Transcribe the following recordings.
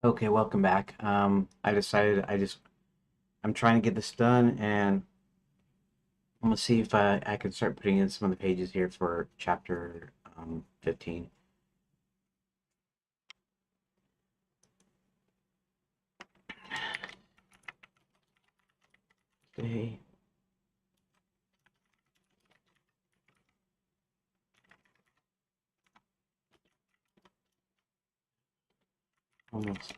Okay, welcome back. I decided I'm trying to get this done, and I'm gonna see if I can start putting in some of the pages here for chapter 15. Okay, almost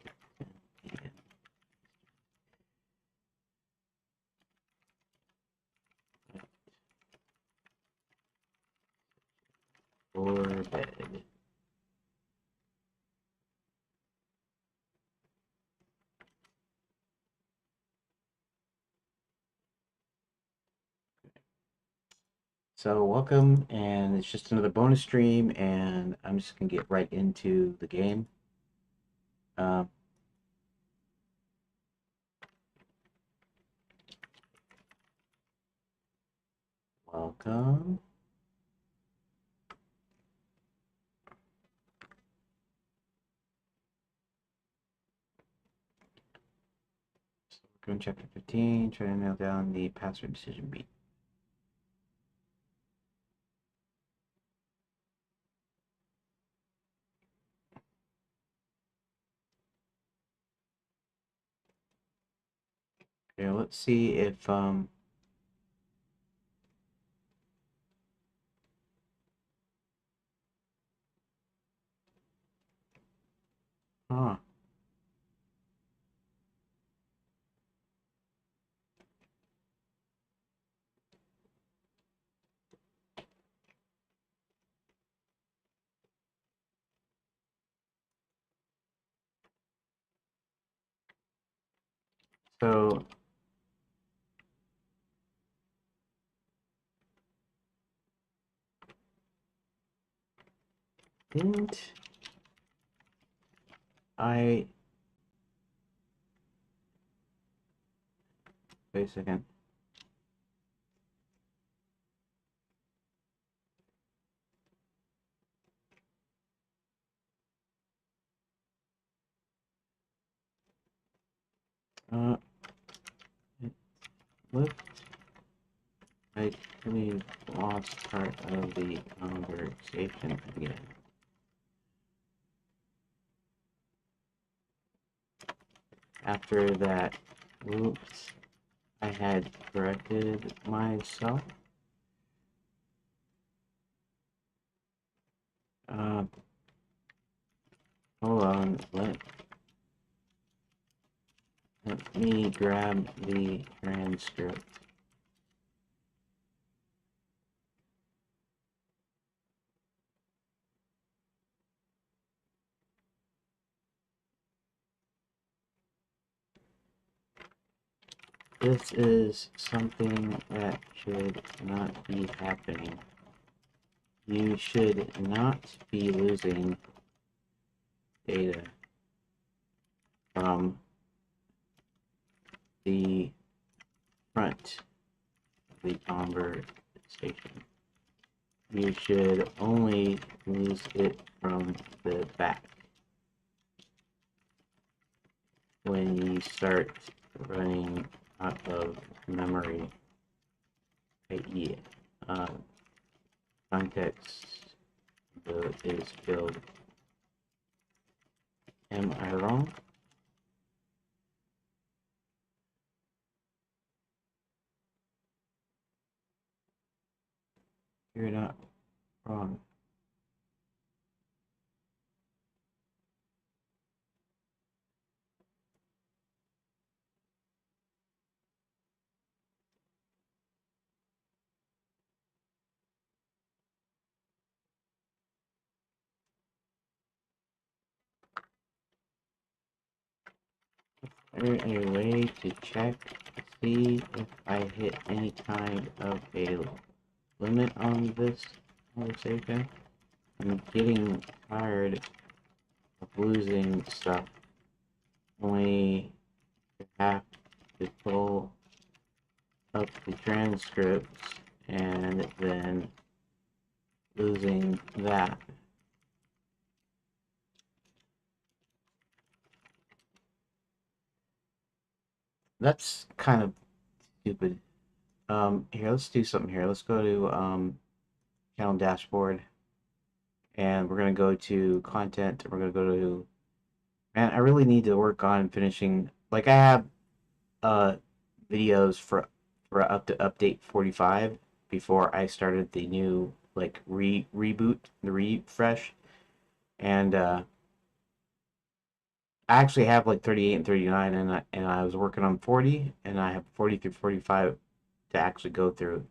for bed. So welcome, and it's just another bonus stream, and I'm just gonna get right into the game. Uh, Welcome. So we're going chapter 15, trying to nail down the password decision beat. Okay, let's see if huh. So didn't I wait a second. Uh, it looked like we lost part of the conversation again. After that, oops, I had corrected myself. Uh, Hold on, let me grab the transcript. This is something that should not be happening. You should not be losing data from the front of the conversation. You should only lose it from the back when you start running out of memory, i.e., uh, context is filled. Am I wrong? You're not wrong. Is there a way to check to see if I hit any kind of a limit on this conversation? I'm getting tired of losing stuff. Only have to pull up the transcripts and then losing that. That's kind of stupid. Here, let's do something here. Let's go to channel dashboard, and we're gonna go to content. And we're gonna go to, man, I really need to work on finishing. Like I have uh videos for up to update 45 before I started the new like reboot, the refresh, and I actually have like 38 and 39, and I was working on 40, and I have 40 through 45 to actually go through.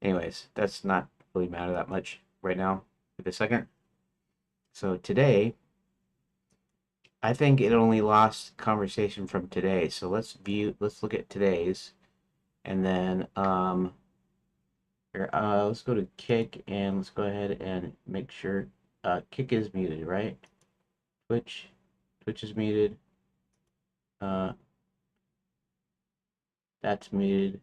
Anyways, that's not really matter that much right now for the second. So today, I think it only lost conversation from today. So let's look at today's, and then here, let's go to kick, and let's go ahead and make sure kick is muted, right? Twitch, Twitch is muted. Uh, that's muted.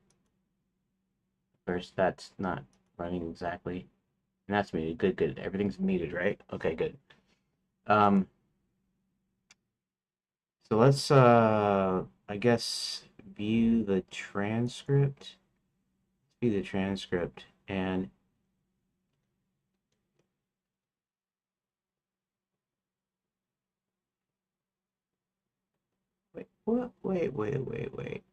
Of course, that's not running exactly. And that's muted. Good, good. Everything's muted, right? Okay, good. Um, so let's I guess view the transcript. View the transcript and wait, what? Wait.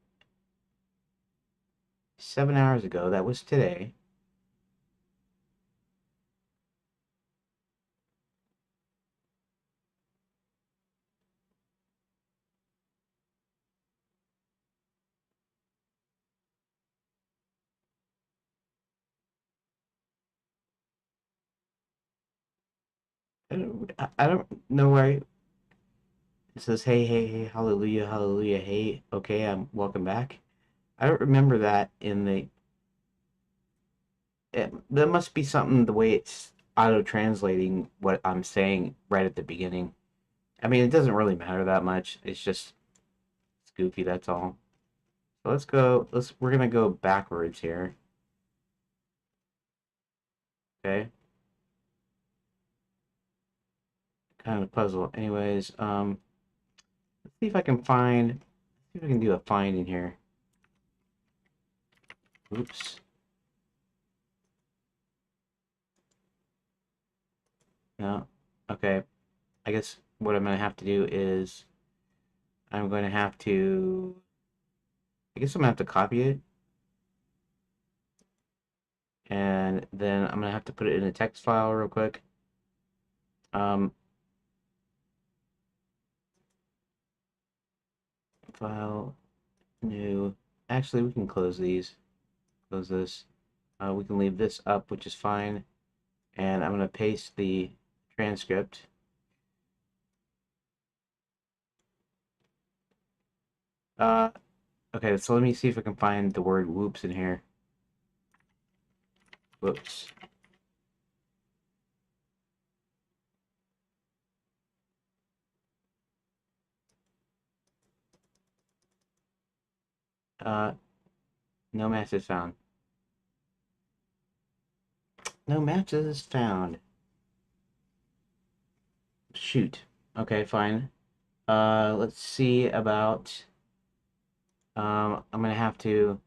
7 hours ago, that was today. I don't know where it says, hey, hallelujah, hallelujah, hey, okay, I'm welcome back. I don't remember that in the. That must be something the way it's auto translating what I'm saying right at the beginning. I mean, it doesn't really matter that much. It's just it's goofy, that's all. So let's go. We're gonna go backwards here. Okay, kind of puzzle. Anyways, let's see if I can find. See if I can do a find in here. Oops. No. Okay. I guess what I'm gonna have to do is I'm going to have to. I guess I'm gonna have to copy it, and then I'm gonna have to put it in a text file real quick. Um, file new. Actually, we can close these. Close this. We can leave this up, which is fine. And I'm gonna paste the transcript. Uh, okay, so let me see if I can find the word whoops in here. Whoops. Uh, no matches found. No matches found. Shoot. Okay, fine. Let's see about. I'm gonna have to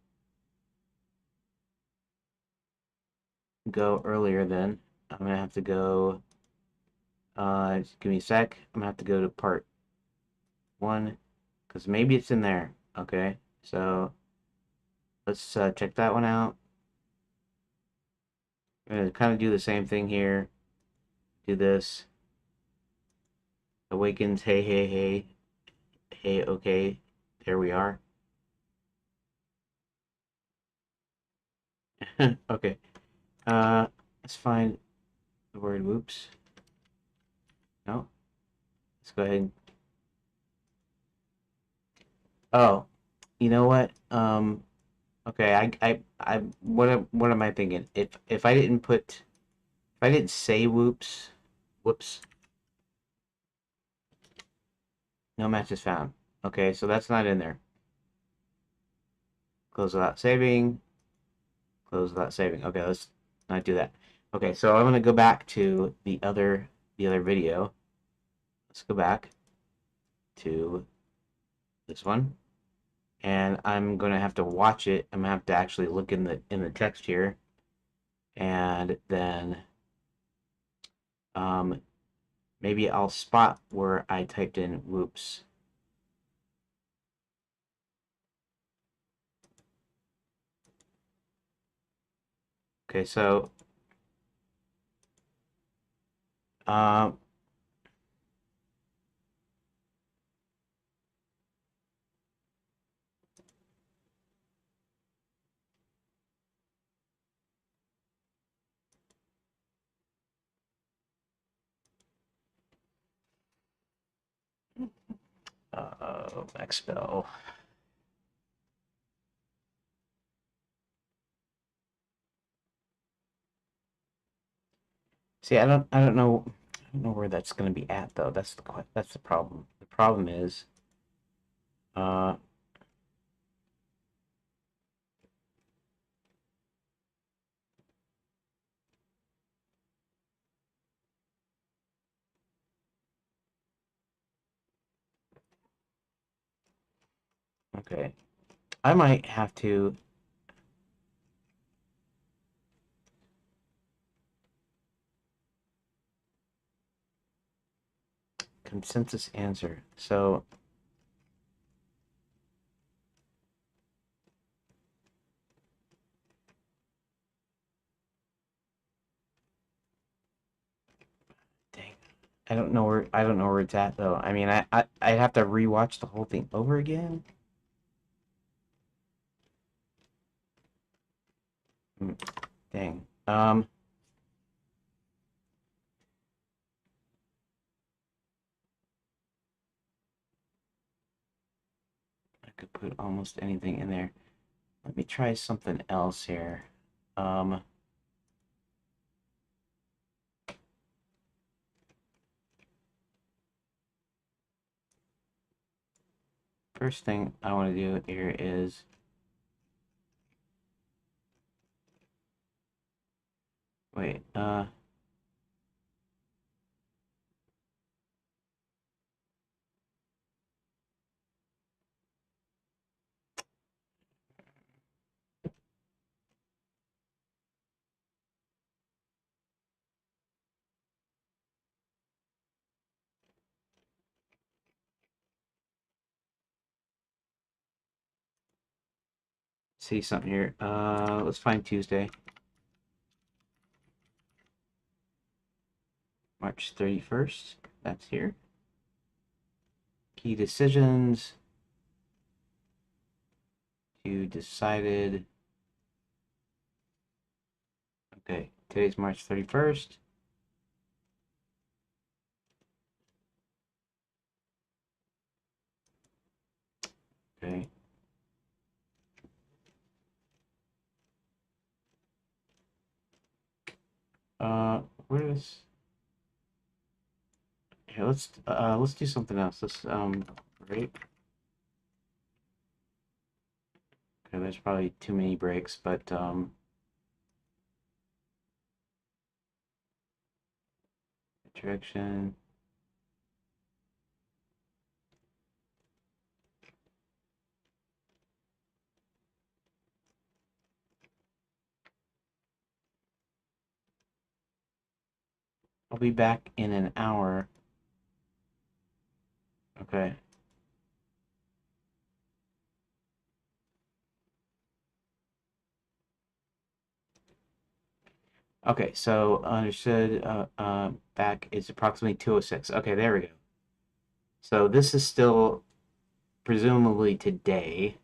go earlier then. I'm gonna have to go. Just give me a sec. I'm gonna have to go to part one because maybe it's in there. Okay, so let's check that one out. I'm gonna kind of do the same thing here. Do this. Awakens. Hey. Okay, there we are. Okay. Let's find the word whoops. No. Let's go ahead. Oh, you know what? Okay. What am I thinking? If I didn't put, if I didn't say whoops, no match is found. Okay, so that's not in there. Close without saving. Close without saving. Okay, let's not do that. Okay, so I'm gonna go back to the other video. Let's go back to this one. and I'm gonna have to watch it. I'm gonna have to actually look in the text here, and then um, maybe I'll spot where I typed in whoops. Okay, so um, expel. See, I don't know where that's going to be at though. That's the problem. The problem is, uh, okay, I might have to consensus answer. So, dang, I don't know where it's at though. I mean, I'd have to rewatch the whole thing over again. Hmm, dang. I could put almost anything in there. Let me try something else here. Um, First thing I want to do here is wait. See something here. Let's find Tuesday, March 31st. That's here. Key decisions. You decided. Okay, today's March 31st. Okay. Uh, where is? Here, let's do something else. Let's break. Okay, there's probably too many breaks, but direction. I'll be back in an hour. Okay. Okay, so understood. Back is approximately 2:06. Okay, there we go. So this is still presumably today.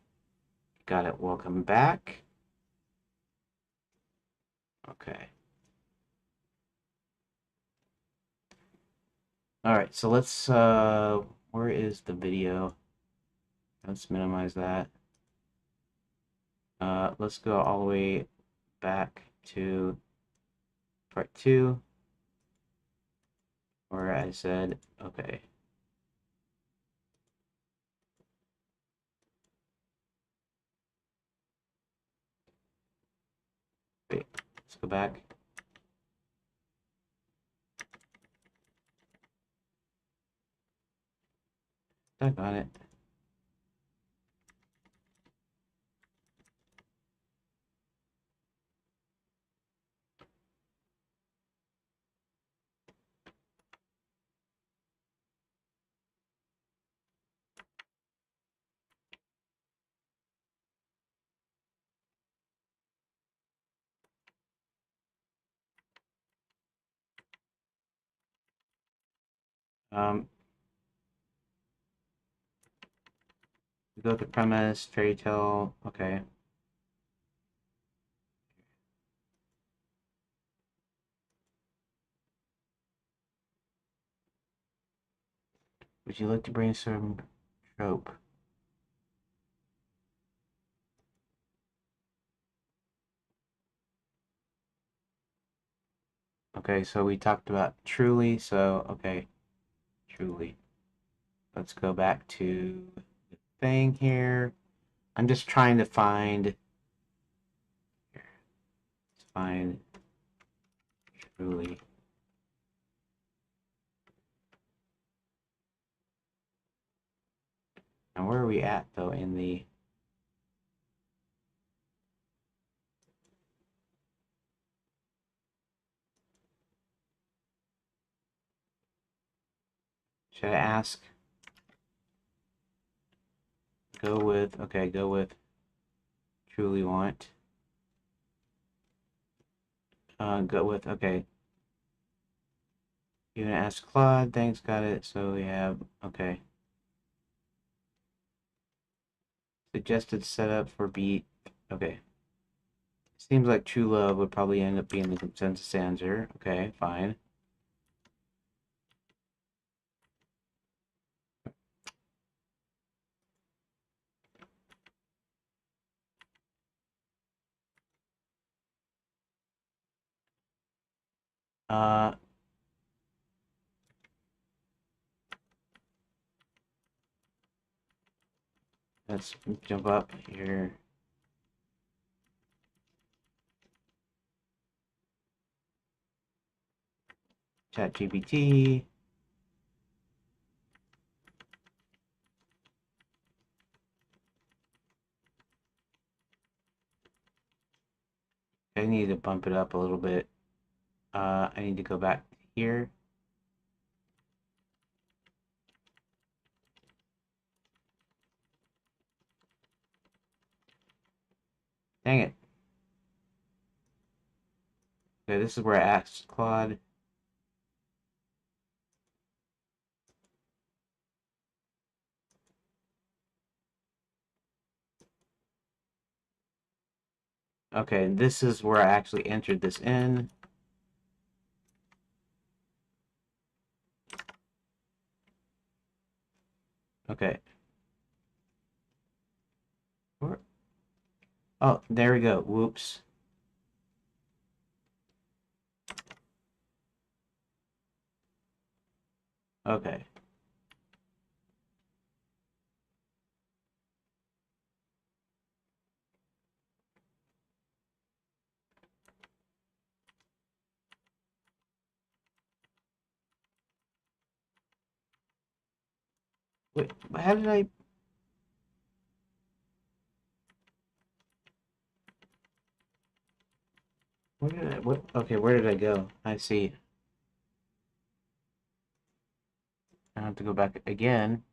Got it. Welcome back. Okay. All right, so let's where is the video? Let's minimize that. Let's go all the way back to part 2 where I said, okay. Wait, let's go back. Stuck on it. Um, we go with the premise, fairy tale. Okay. Would you like to brainstorm trope? Okay, so we talked about truly, so okay, truly. Let's go back to the thing here. I'm just trying to find truly. Now where are we at though in the should I ask? Go with okay, go with truly want. Go with okay. You're gonna ask Claude, thanks, got it. So we have okay. Suggested setup for beat. Okay. Seems like true love would probably end up being the consensus answer. Okay, fine. Uh, let's jump up here. ChatGPT. I need to bump it up a little bit. I need to go back here. Dang it. Okay, this is where I asked Claude. Okay, this is where I actually entered this in. Okay. Where? Oh, there we go. Whoops. Okay. Wait, how did I... Where did I... What? Okay, where did I go? I see. I have to go back again.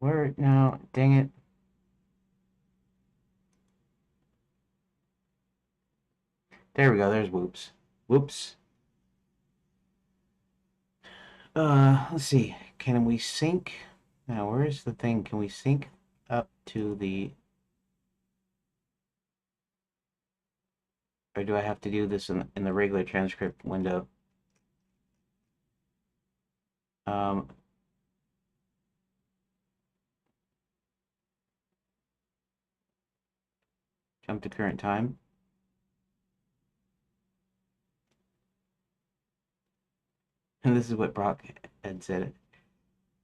Where now? Dang it. There we go. There's whoops. Whoops. Let's see. Can we sync? Now, where's the thing? Can we sync up to the... Or do I have to do this in the regular transcript window? Um, jump to current time. And this is what Brock had said.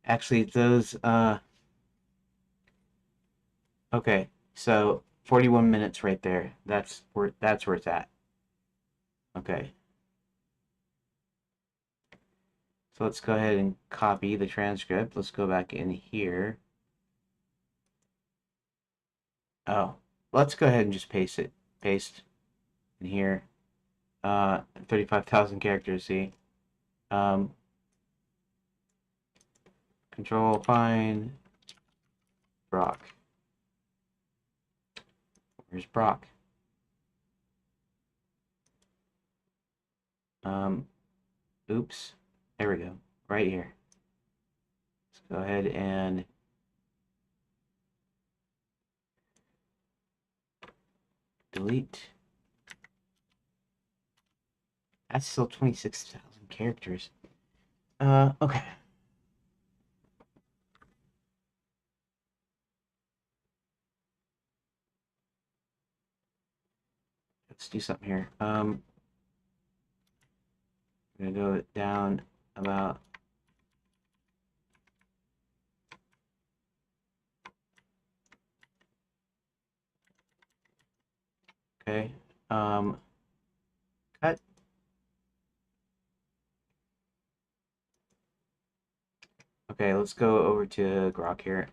Actually, those, okay. So 41 minutes right there. That's where it's at. Okay. So let's go ahead and copy the transcript. Let's go back in here. Oh, let's go ahead and just paste it. Paste in here. 35,000 characters, see? Um, Control find Brock. Where's Brock? Oops. There we go. Right here. Let's go ahead and delete. That's still 26,000 characters. Okay. Let's do something here. I'm gonna go down about. Okay. Cut. Okay, let's go over to Grok here.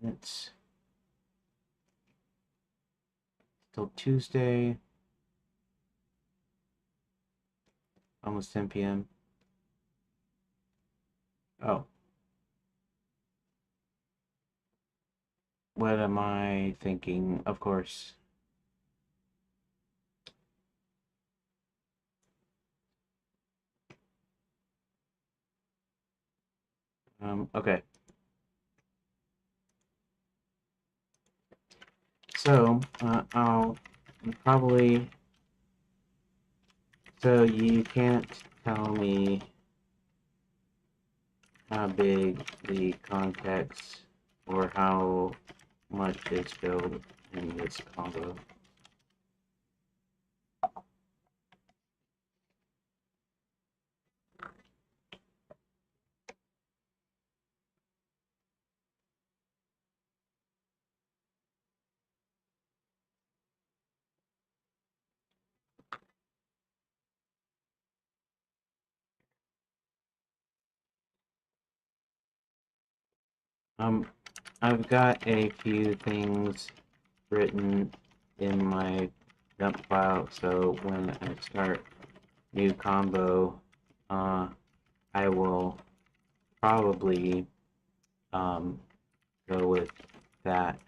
Minutes. Till Tuesday. Almost 10 p.m. Oh. What am I thinking? Of course. Okay. So, I'll probably. So, you can't tell me how big the context or how much is filled in this combo. I've got a few things written in my dump file, so when I start new combo, I will probably go with that.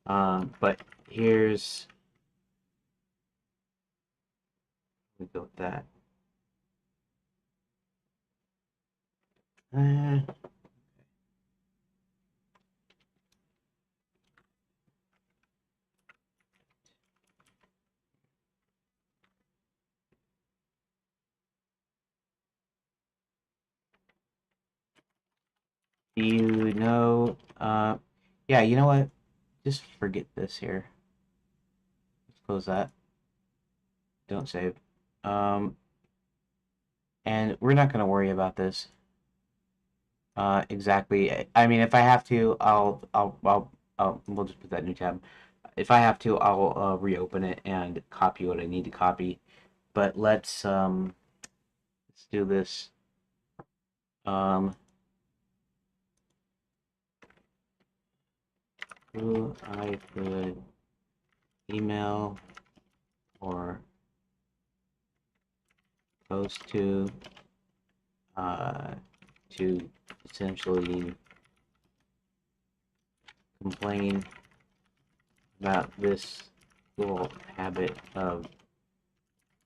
But here's we go with that. Do you know? Yeah, you know what? Just forget this here. Let's close that. Don't save. And we're not going to worry about this exactly. I mean, if I have to, we'll just put that new tab. If I have to, I'll reopen it and copy what I need to copy. But let's do this. Who I could email or post to essentially complain about this little habit of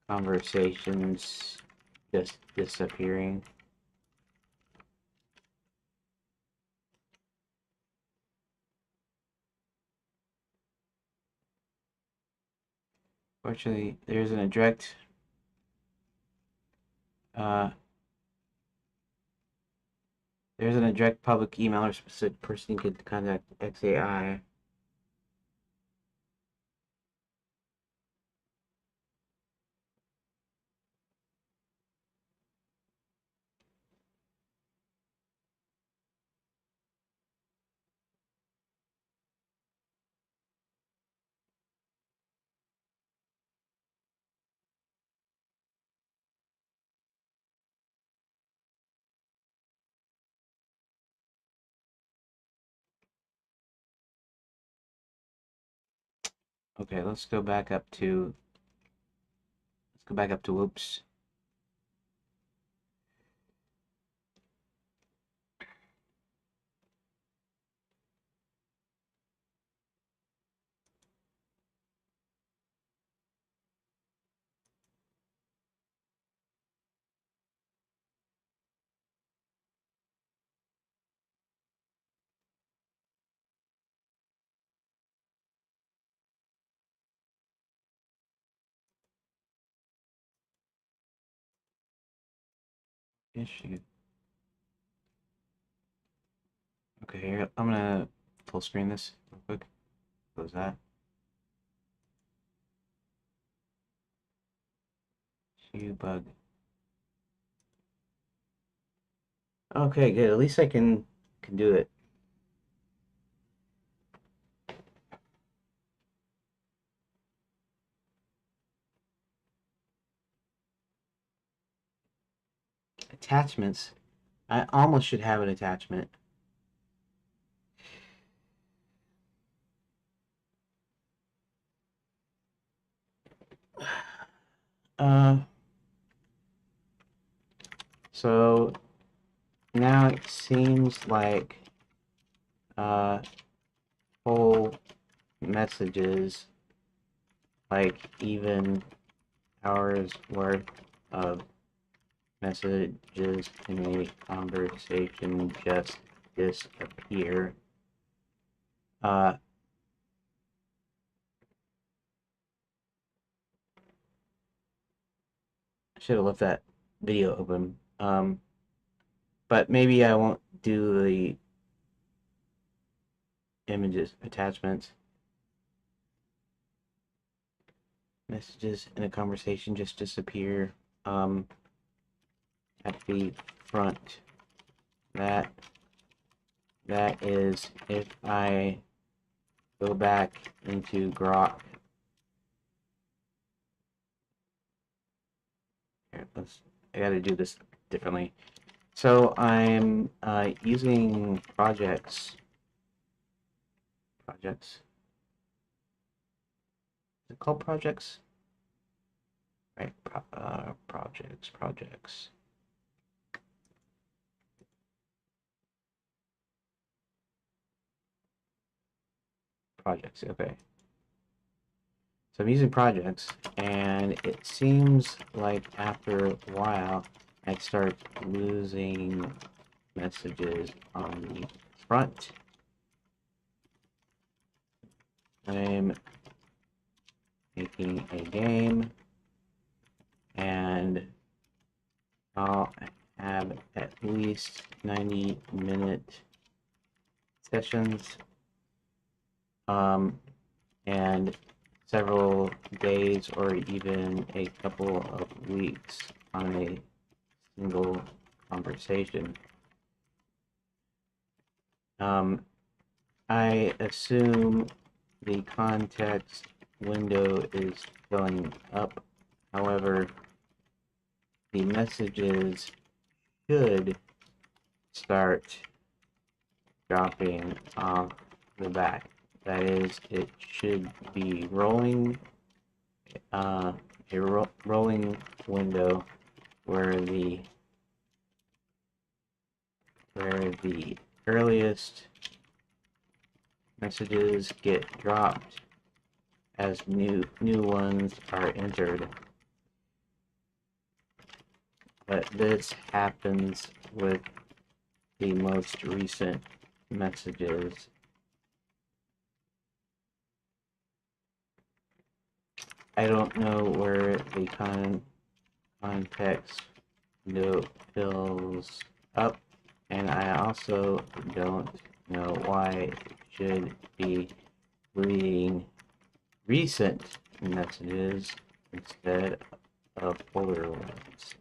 conversations just disappearing. Fortunately, there's an direct uh, public email or specific person you could contact XAI. Okay, let's go back up to whoops. Issue. Okay, here, I'm gonna full screen this real quick. Close that. Issue bug. Okay, good. At least I can do it. Attachments. I almost should have an attachment. Uh, so now it seems like whole messages, like even hours worth of messages in a conversation just disappear. I should have left that video open. But maybe I won't do the images attachments. Messages in a conversation just disappear at the front. That is if I go back into Grok. Here, I gotta do this differently. So I'm using projects. Projects. Is it called projects? Right. Projects. Projects. Okay. So I'm using projects, and it seems like after a while, I start losing messages on the front. I'm making a game, and I'll have at least 90-minute sessions, and several days or even a couple of weeks on a single conversation. I assume the context window is filling up. However, the messages should start dropping off the back. That is, it should be rolling a rolling window where the earliest messages get dropped as new ones are entered. But this happens with the most recent messages. I don't know where the context window fills up, and I also don't know why it should be reading recent messages instead of older ones.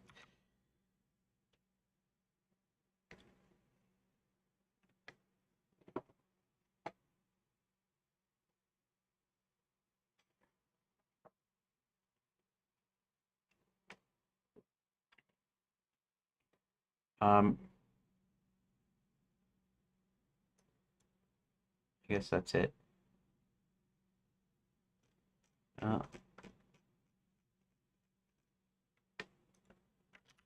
I guess that's it.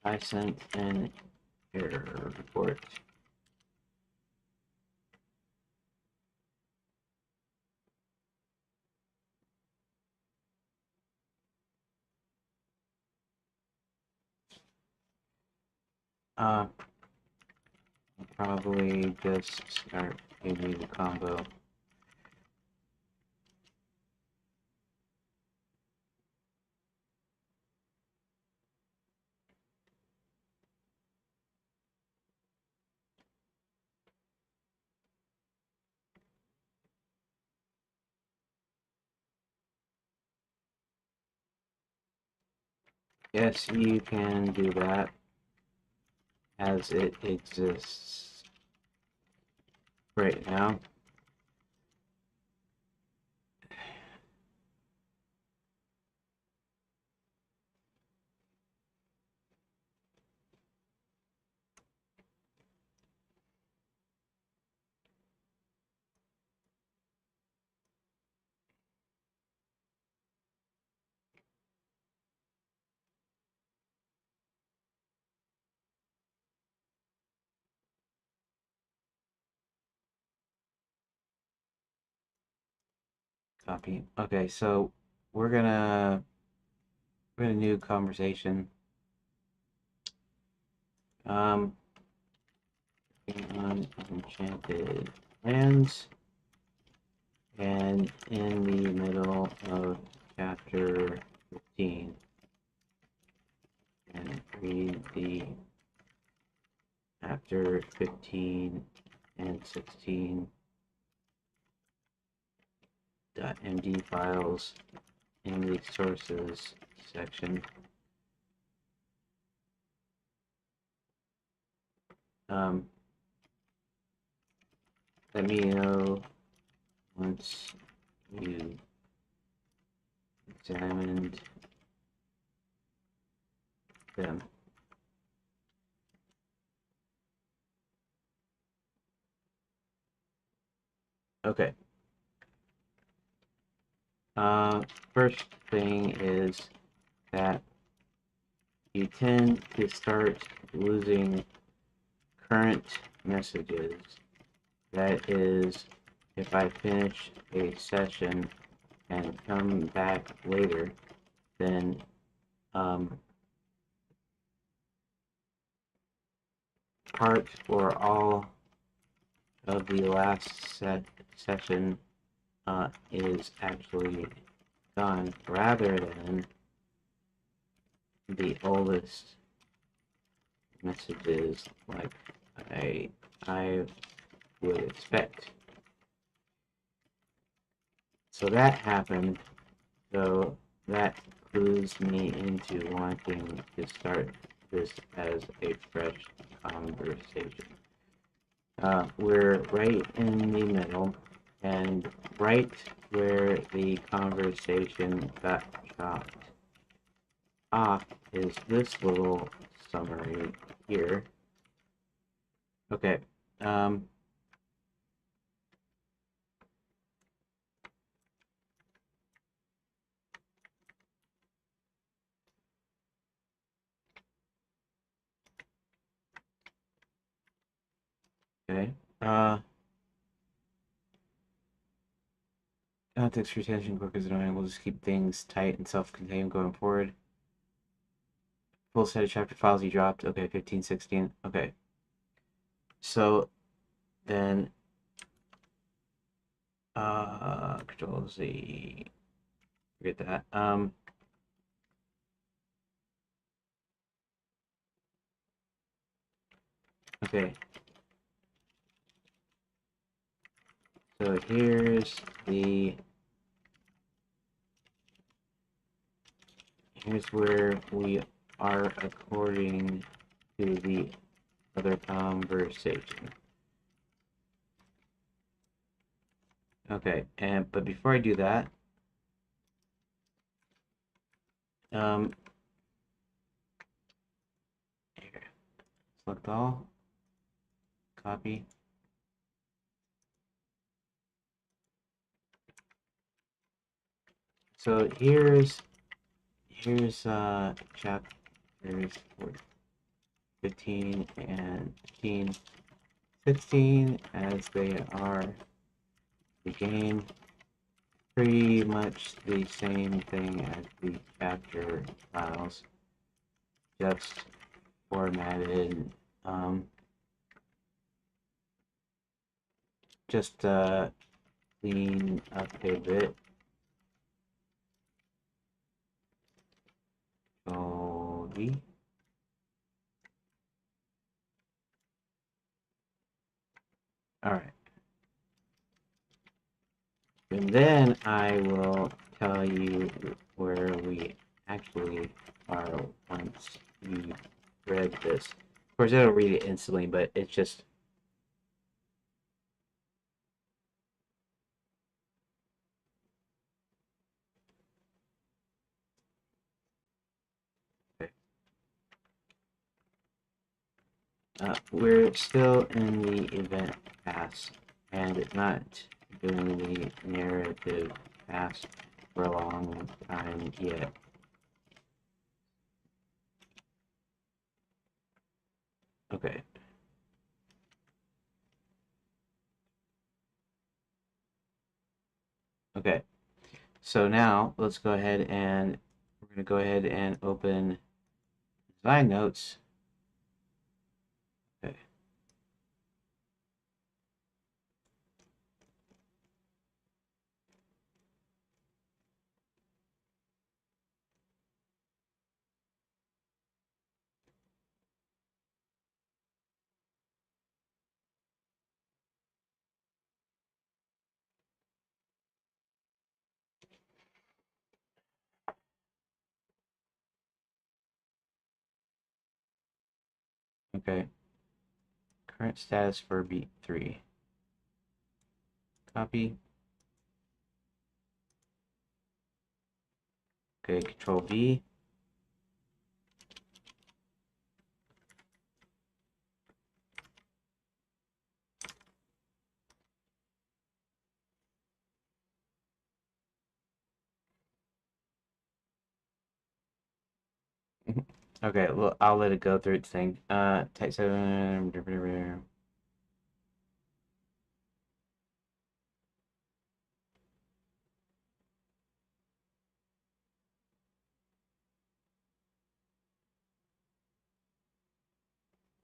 I sent an error report. I'll probably just start a new combo. Yes, you can do that as it exists right now. Copy. Okay, so we're gonna new conversation. On Enchanted lands, and in the middle of chapter 15, and read the chapter 15 and 16 .md files in the sources section. Let me know once you examined them. Okay. First thing is that you tend to start losing current messages. That is, if I finish a session and come back later, then part or all of the last session is actually gone, rather than the oldest messages like I would expect. So that happened, so that clues me into wanting to start this as a fresh conversation. We're right in the middle, and right where the conversation got chopped off is this little summary here. Okay. Okay. Context retention quick is annoying. We'll just keep things tight and self-contained going forward. Full set of chapter files you dropped. Okay, 15, 16. Okay. So then Control Z. Forget that. Okay. So here's where we are according to the other conversation. Okay, but before I do that, here, select all, copy. So here's chapters 15 and 16 as they are the game. Pretty much the same thing as the chapter files, just formatted. Just clean up a bit. Cody. All right. And then I will tell you where we actually are once you read this. Of course, I don't read it instantly, but it's just we're still in the event pass, and it's not doing the narrative pass for a long time yet. Okay. Okay. So now let's go ahead and we're going to go ahead and open design notes. Okay. Okay. Current status for beat 3. Copy. Okay, Control V. Okay, well, I'll let it go through its thing. Type 7.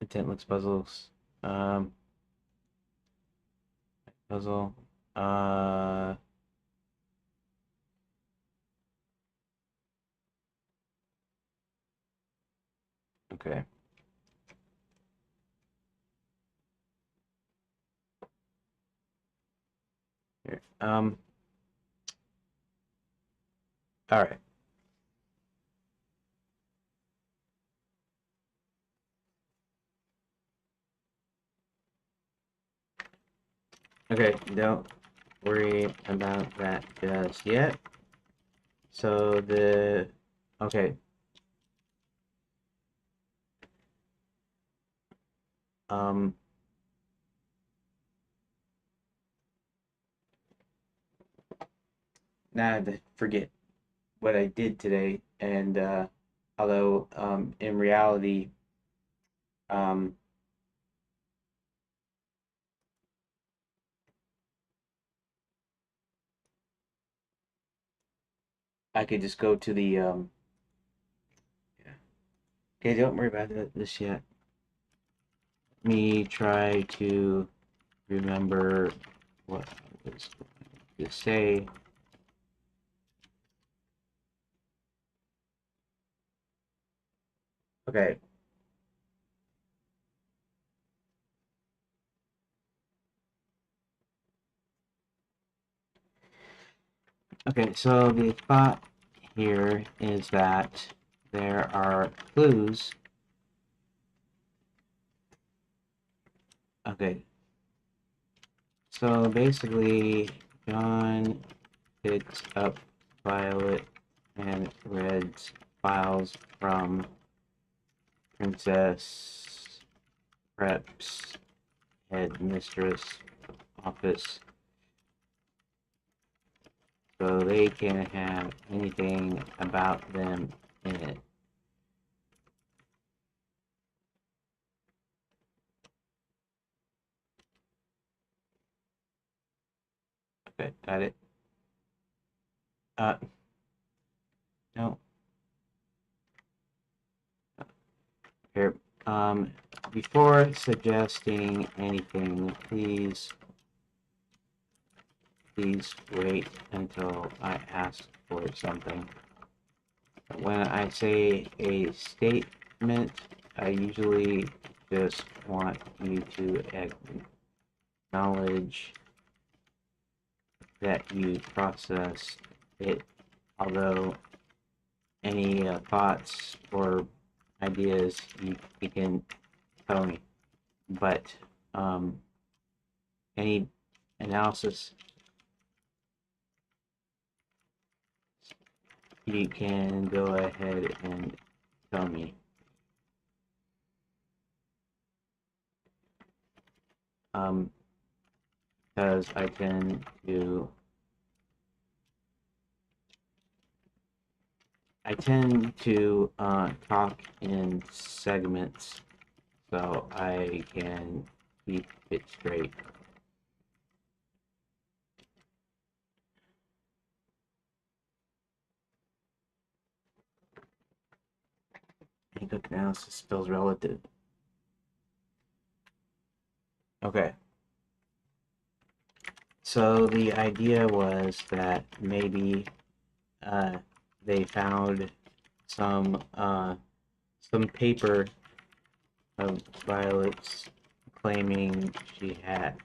Intent looks puzzles. Puzzle. Okay. Here. All right. Okay, don't worry about that just yet. So okay. Um, Now I forget what I did today, and although in reality, um, I could just go to the yeah. Okay, don't worry about this yet. Let me try to remember what I was going to say. Okay. Okay, so the thought here is that there are clues. Okay, so basically, John picks up Violet and Red's files from Princess Prep's headmistress office. so they can have anything about them in it. Okay, got it. No. Here. Before suggesting anything, please wait until I ask for something. When I say a statement, I usually just want you to acknowledge that you processed it, although any thoughts or ideas you can tell me, but any analysis you can go ahead and tell me. Because I tend to talk in segments so I can keep it straight. Hook analysis feels relative. Okay. So the idea was that maybe they found some paper of Violet's claiming she had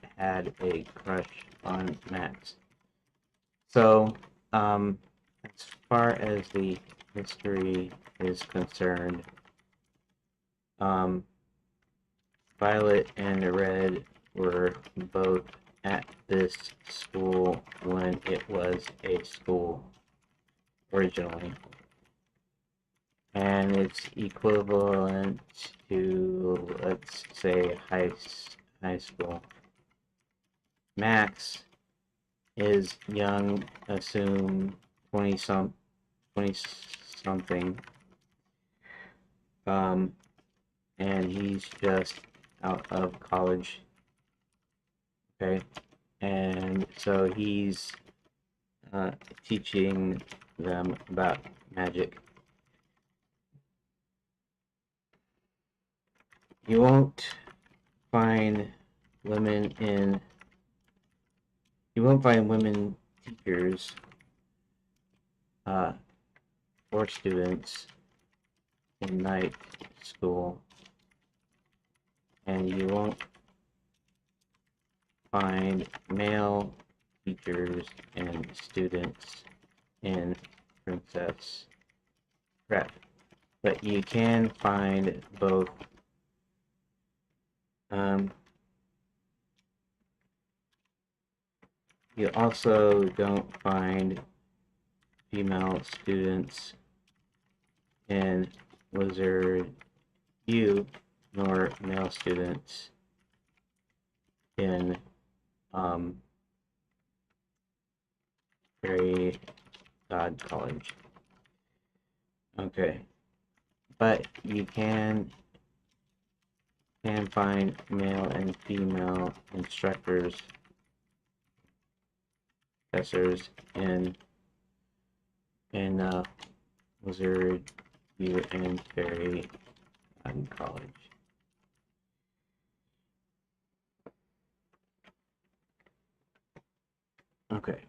a crush on Max. So, as far as the history is concerned, Violet and Red were both at this school when it was a school originally. And it's equivalent to, let's say, high school. Max is young, assume 20 something, and he's just out of college. Okay, and so he's teaching them about magic. You won't find women teachers or students in night school, and you won't find male teachers and students in princess prep, but you can find both. You also don't find female students in Wizard U, nor male students in Fairy God College. Okay, but you can find male and female instructors, professors in Wizard U and Fairy God College. Okay,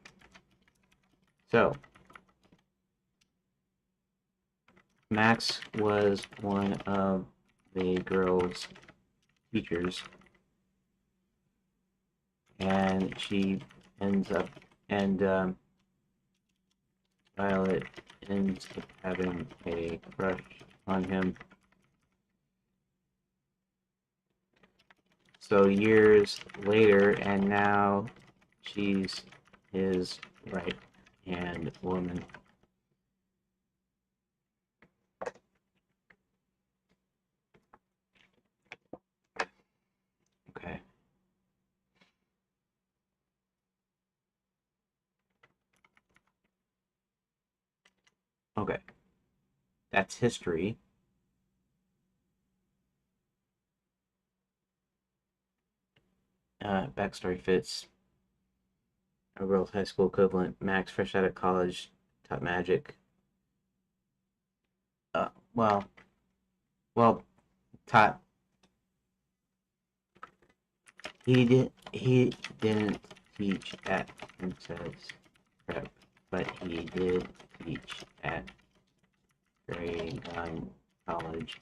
so Max was one of the girls' teachers, and she ends up, and Violet ends up having a crush on him. So years later, and now she's his right-hand woman. Okay. that's history. Backstory fits. A girl's high school equivalent. Max, fresh out of college, taught magic. Uh, well, well, taught. He didn't teach at Princess Prep, but he did teach at Grey College.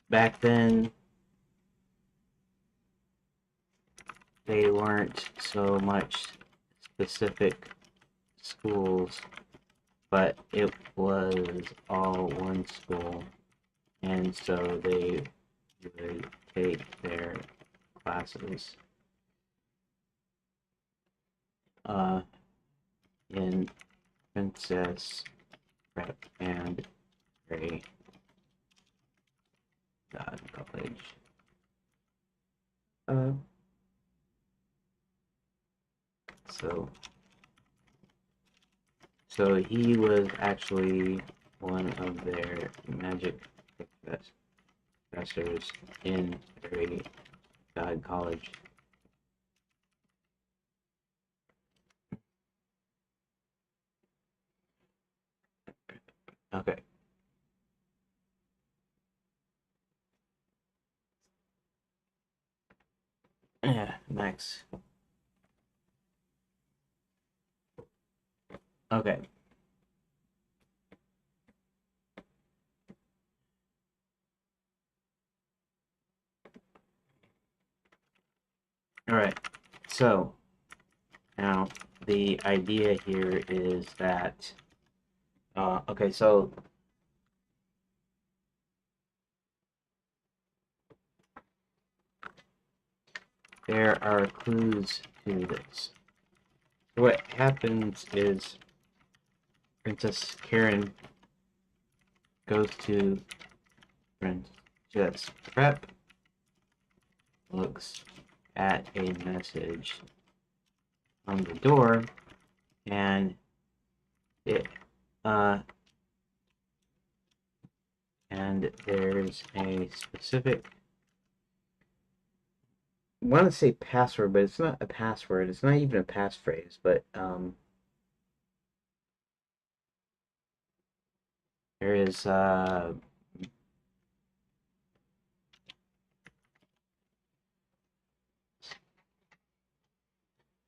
Back then, they weren't so much specific schools, but it was all one school, and so they would take their classes in Princess Prep and Grey College. So he was actually one of their magic professors in Grey College. Okay. Yeah, Max. Okay. All right. So now the idea here is that okay, so there are clues to this. So what happens is Princess Karen goes to Princess Prep, looks at a message on the door, and it and there's a specific, I want to say password, but it's not a password. It's not even a passphrase, but there is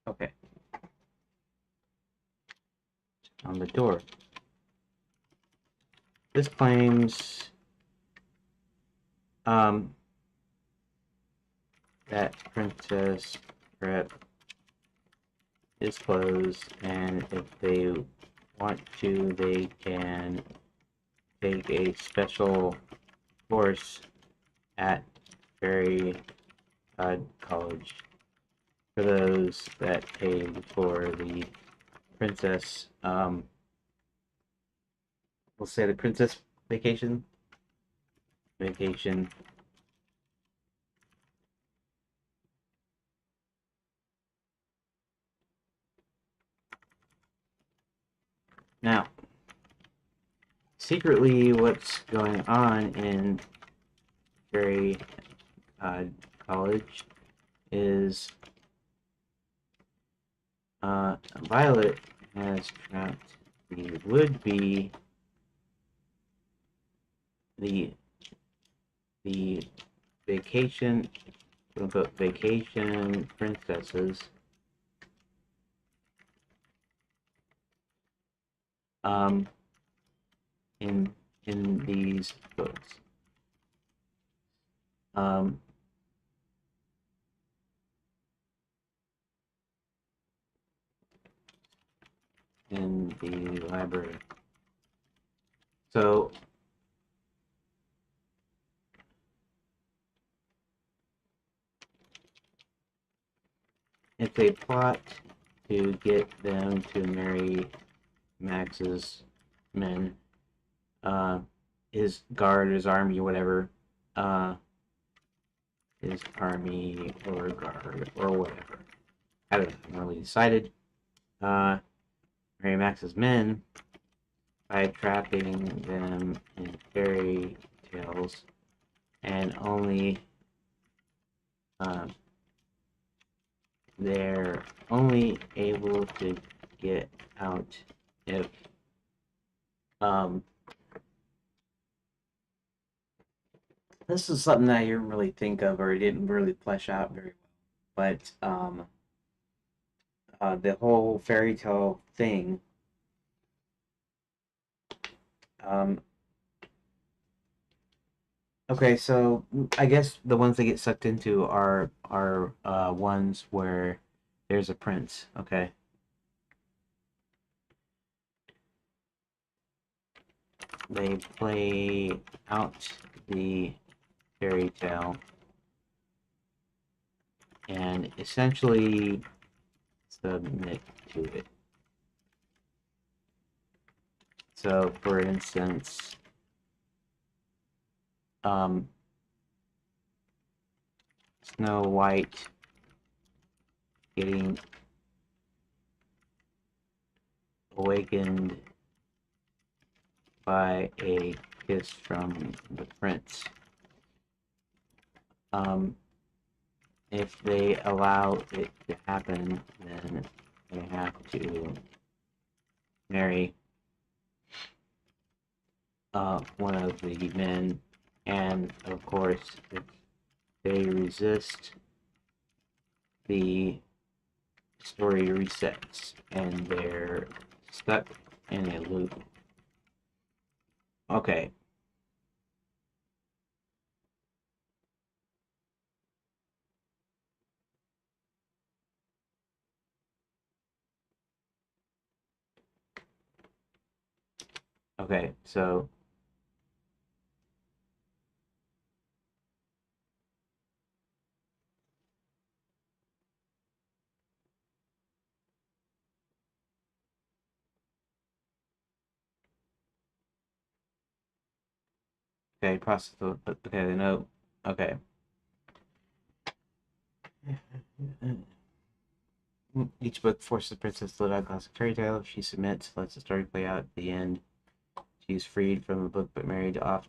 okay, on the door. This claims that Princess Prep is closed, and if they want to, they can take a special course at Fairy College for those that paid for the princess. We'll say the princess vacation. Now, secretly, what's going on in Fairy College is Violet has trapped the would-be the vacation, quote-unquote, vacation princesses in these books. In the library. So it's a plot to get them to marry Max's men, his guard, his army, whatever, his army or guard or whatever. I haven't really decided. Marry Max's men, by trapping them in fairy tales, and only they're only able to get out if um, this is something that I didn't really think of or didn't really flesh out very well. But the whole fairy tale thing, um, okay, so I guess the ones that get sucked into are ones where there's a prince. Okay, they play out the fairy tale and essentially submit to it. So, for instance, um, Snow White getting awakened by a kiss from the prince. Um, if they allow it to happen, then they have to marry one of the men, and of course, if they resist, the story resets and they're stuck in a loop. Okay, okay, so okay, process the okay, the note. Okay. Each book forces the princess to live out a classic fairy tale. If she submits, lets the story play out at the end. She is freed from the book but married off.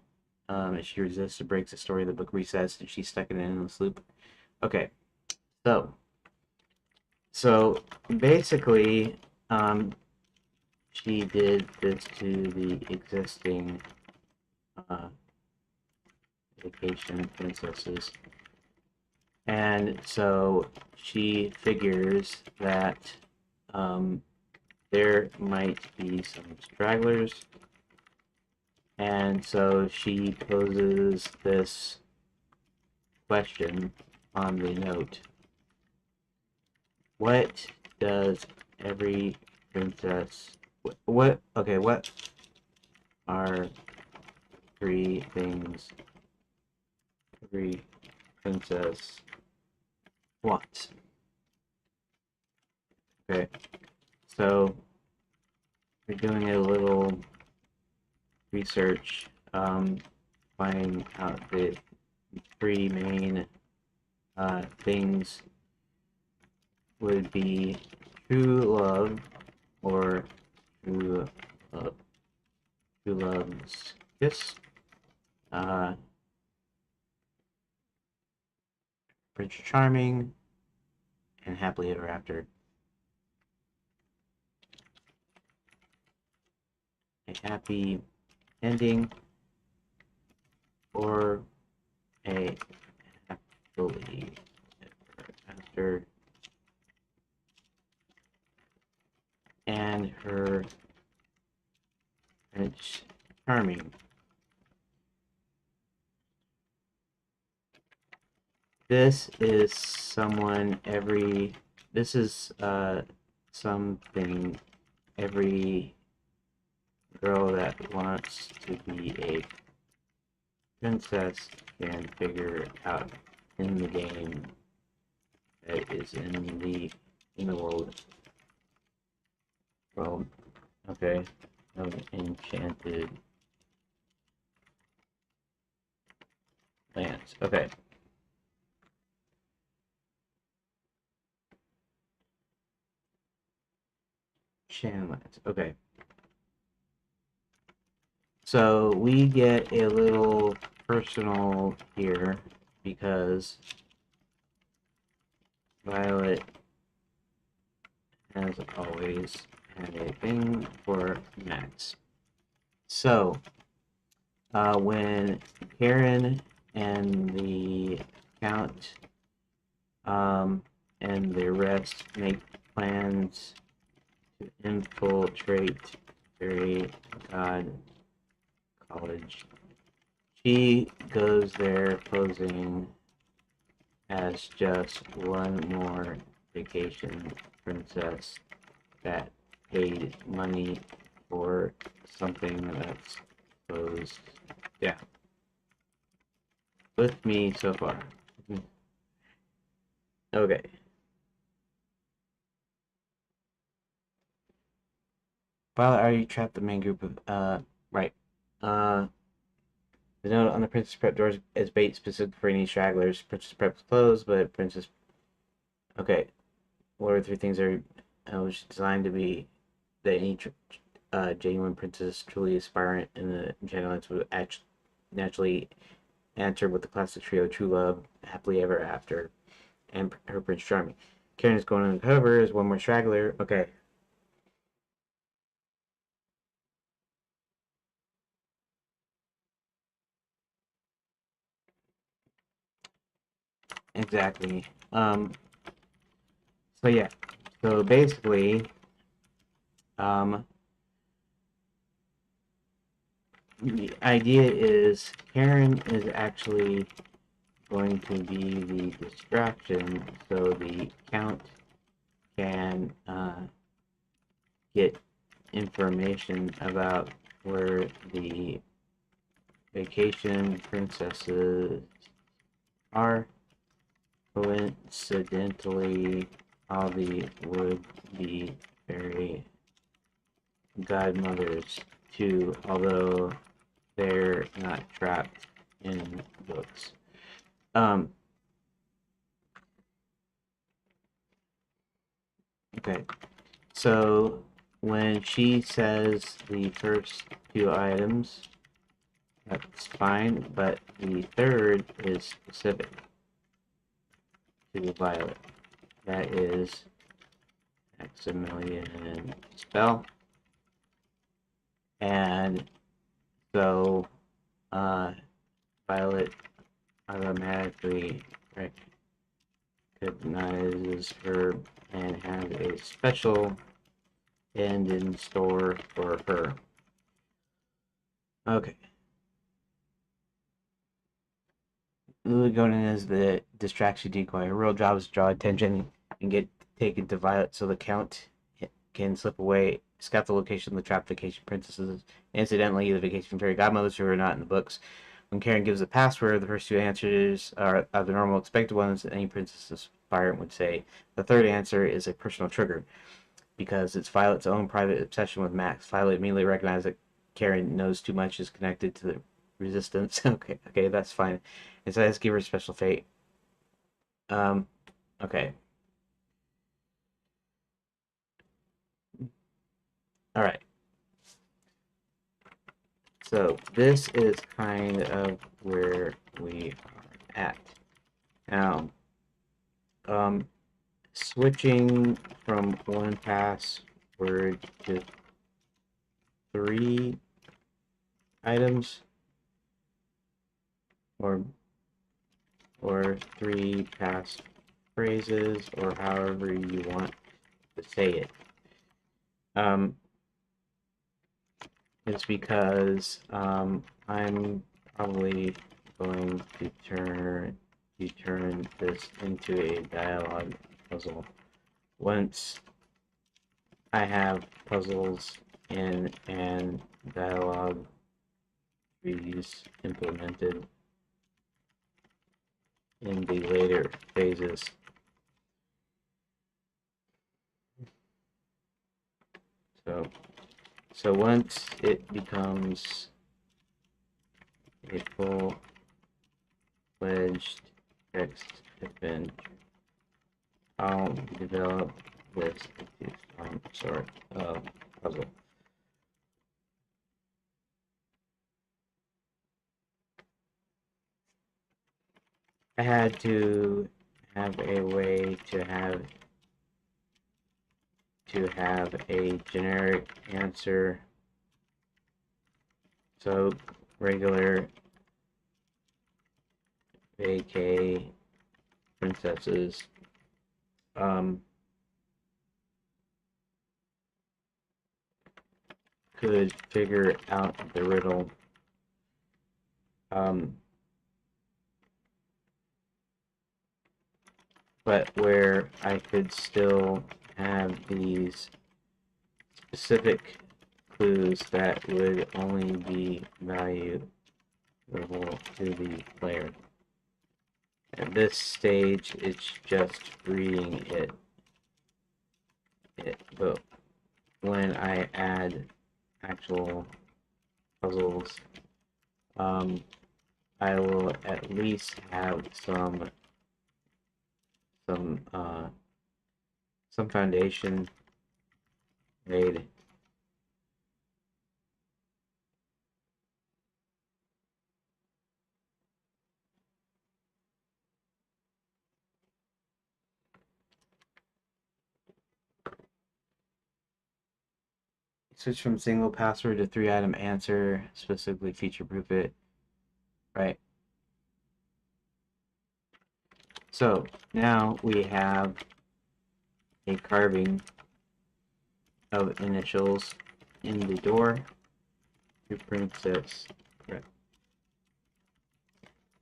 If she resists or breaks the story, the book resets and she's stuck in an endless loop. Okay, so basically, um, she did this to the existing uh, vacation princesses, and so she figures that um, there might be some stragglers, and so she poses this question on the note. What does every princess what are three things every princess wants? Okay, so we're doing a little research, finding out the three main things would be true love or true love, true love's kiss, uh, Prince Charming, and happily ever after. A happy ending or a happily ever after, and her Prince Charming. This is someone every. This is something every girl that wants to be a princess can figure out in the game that is in the world. Okay, of Enchanted lands. Okay. Shanlands. Okay. So we get a little personal here because Violet has always had a thing for Max. So when Karen and the Count and the rest make plans to infiltrate Fairy God College, she goes there posing as just one more vacation princess that paid money for something that's closed down. With me so far. Okay. Violet already trapped the main group of, right. Uh, the note on the Princess Prep doors is bait specific for any stragglers. Princess Prep's closed, but Princess. Okay. What are three things that are was designed to be that any genuine princess truly aspirant in the Enchanted Lands would naturally answer with the classic trio: true love, happily ever after, and her Prince Charming. Karen is going undercover as one more straggler. Okay. Exactly. So yeah. So basically, um, the idea is Karen is actually going to be the distraction, so the Count can get information about where the vacation princesses are. Coincidentally, all the would-be fairy godmothers too, although they're not trapped in books. Um, okay, so when she says the first two items, that's fine, but the third is specific to Violet. That is Maximilian spell. And so Violet automatically recognizes her and has a special end in store for her. Okay. Lily Gonin is the distraction decoy. Her real job is to draw attention and get taken to Violet so the Count can slip away, scout the location of the trapped vacation princesses. Incidentally, the vacation fairy godmothers who are not in the books. When Karen gives the password, the first two answers are the normal expected ones that any princess aspirant would say. The third answer is a personal trigger because it's Violet's own private obsession with Max. Violet immediately recognizes that Karen knows too much is connected to the resistance. Okay, that's fine. And so let's give her special fate. Um, okay. All right. So this is kind of where we are at. Now, switching from one password to three items or three pass phrases or however you want to say it. It's because I'm probably going to turn this into a dialogue puzzle. Once I have puzzles in and dialogue trees implemented in the later phases. So once it becomes a full-fledged text event, I'll develop this into some sort of puzzle. I had to have a way to have a generic answer. So regular Vacay princesses could figure out the riddle. But where I could still have these specific clues that would only be valuable to the player. At this stage, it's just reading it. But when I add actual puzzles, I will at least have some foundation made. Switch from single password to 3-item answer, specifically feature-proof it. Right. So now we have a carving of initials in the door to princess. Right.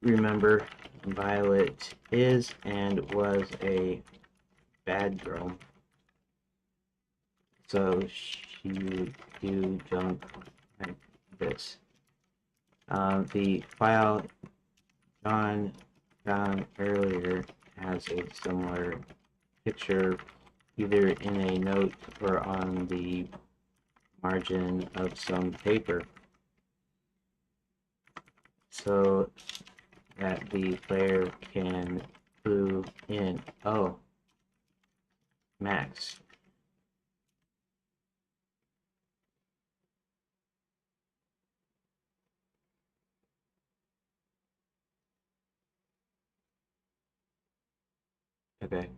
Remember, Violet is and was a bad girl, so she would do junk like this. The file John found earlier has a similar picture, either in a note or on the margin of some paper, so that the player can clue in. Oh, Max. Okay.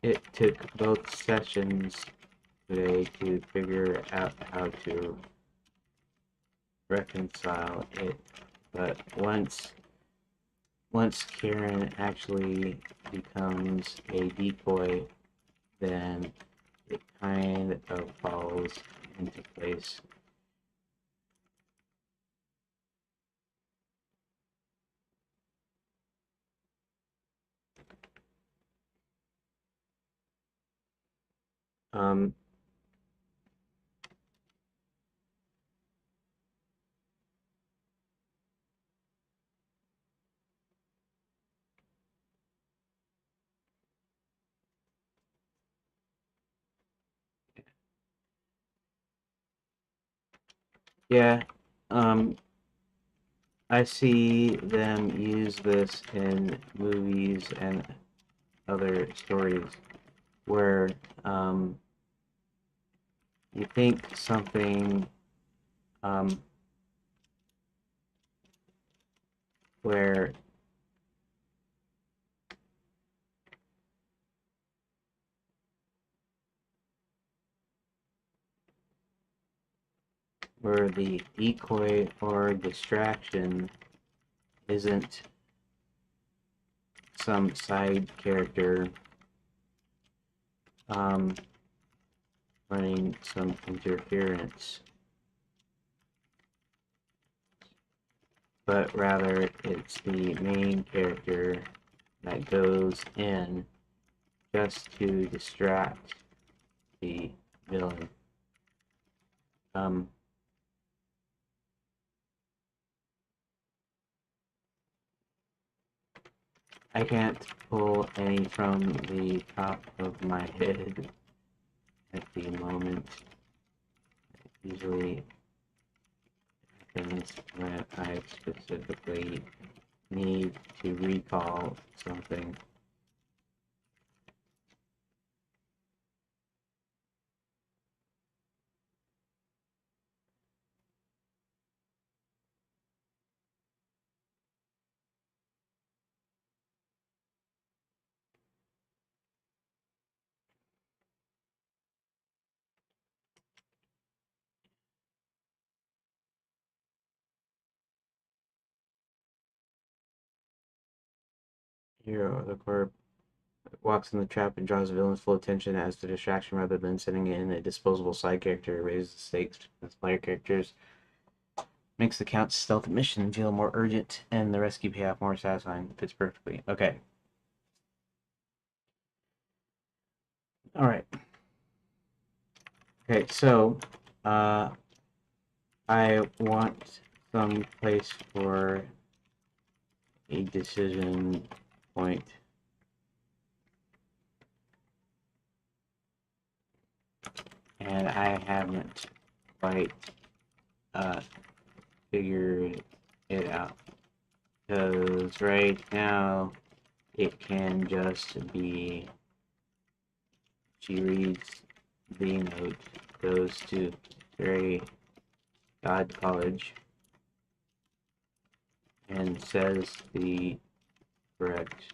It took both sessions today to figure out how to reconcile it, but once Karen actually becomes a decoy, then it kind of falls into place. Um, yeah, I see them use this in movies and other stories where you think something where the decoy or distraction isn't some side character running some interference, but rather it's the main character that goes in just to distract the villain. I can't pull any from the top of my head at the moment. It usually happens when I specifically need to recall something. Hero of the corp walks in the trap and draws villains full attention as the distraction rather than sending in a disposable side character. Raises the stakes with player characters. Makes the count's stealth mission feel more urgent and the rescue payoff more satisfying. Fits perfectly. Okay. Alright. Okay, so I want some place for a decision point. And I haven't quite figured it out. Because right now it can just be she reads the note, goes to Fairy God College, and says the correct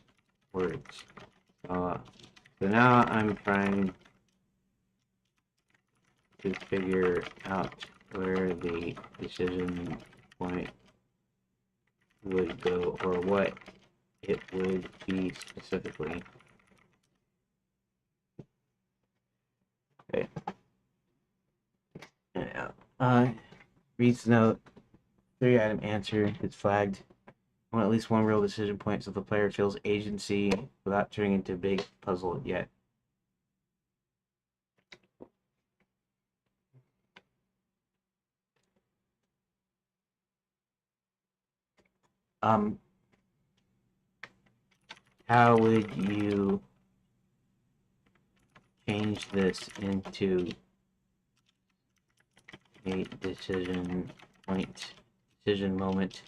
words. So now I'm trying to figure out where the decision point would go, or what it would be specifically. Okay. Reads the note. 3-item answer is flagged. I want at least one real decision point so the player feels agency without turning into a big puzzle yet. How would you change this into a decision point, decision moment?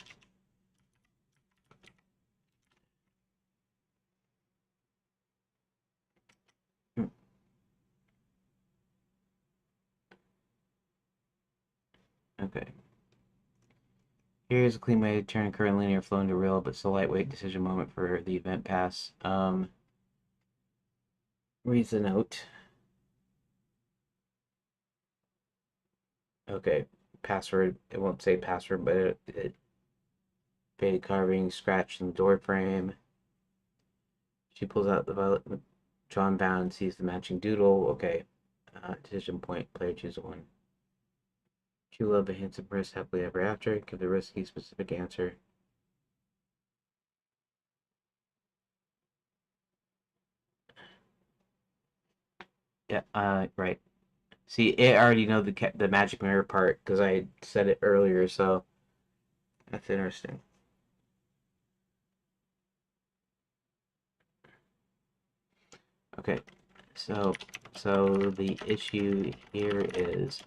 Okay. Here's a clean way to turn current linear flow into real, but still lightweight decision moment for the event pass. Reads the note. Okay, password. It won't say password, but it faded carving, scratch in the door frame. She pulls out the violet drawn bound and sees the matching doodle. Okay, decision point. Player choose one. True love, a handsome prince, happily ever after. Give the risky specific answer. Yeah, right. See, it already know the magic mirror part because I said it earlier, so that's interesting. Okay, so the issue here is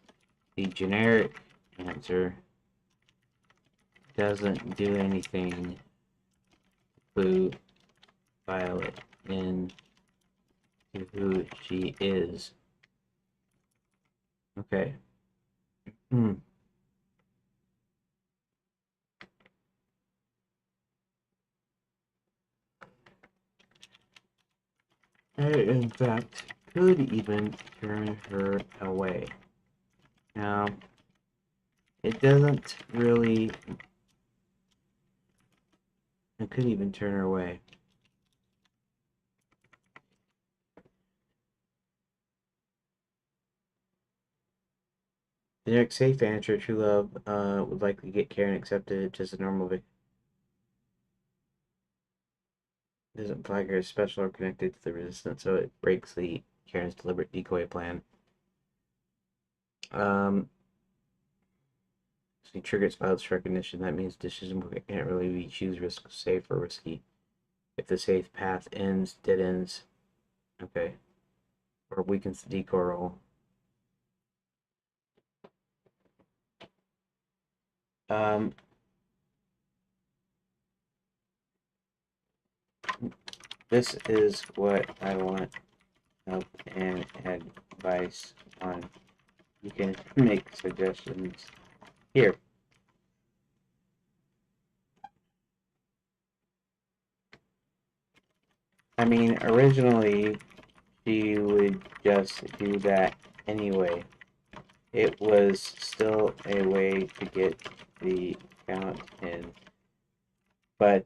the generic answer doesn't do anything to clue Violet in to who she is. Okay. In fact, could even turn her away. Now, it doesn't really. It could even turn her away. The next safe answer, true love, would likely get Karen accepted just a normal. Doesn't flag her as special or connected to the resistance, so it breaks the Karen's deliberate decoy plan. So he triggers Violet's recognition. That means decision can't really be choose risk safe or risky. If the safe path ends, dead ends. Okay. Or weakens the decoy roll. This is what I want help and advice on. You can make suggestions here. I mean, originally, she would just do that anyway. It was still a way to get the count in, but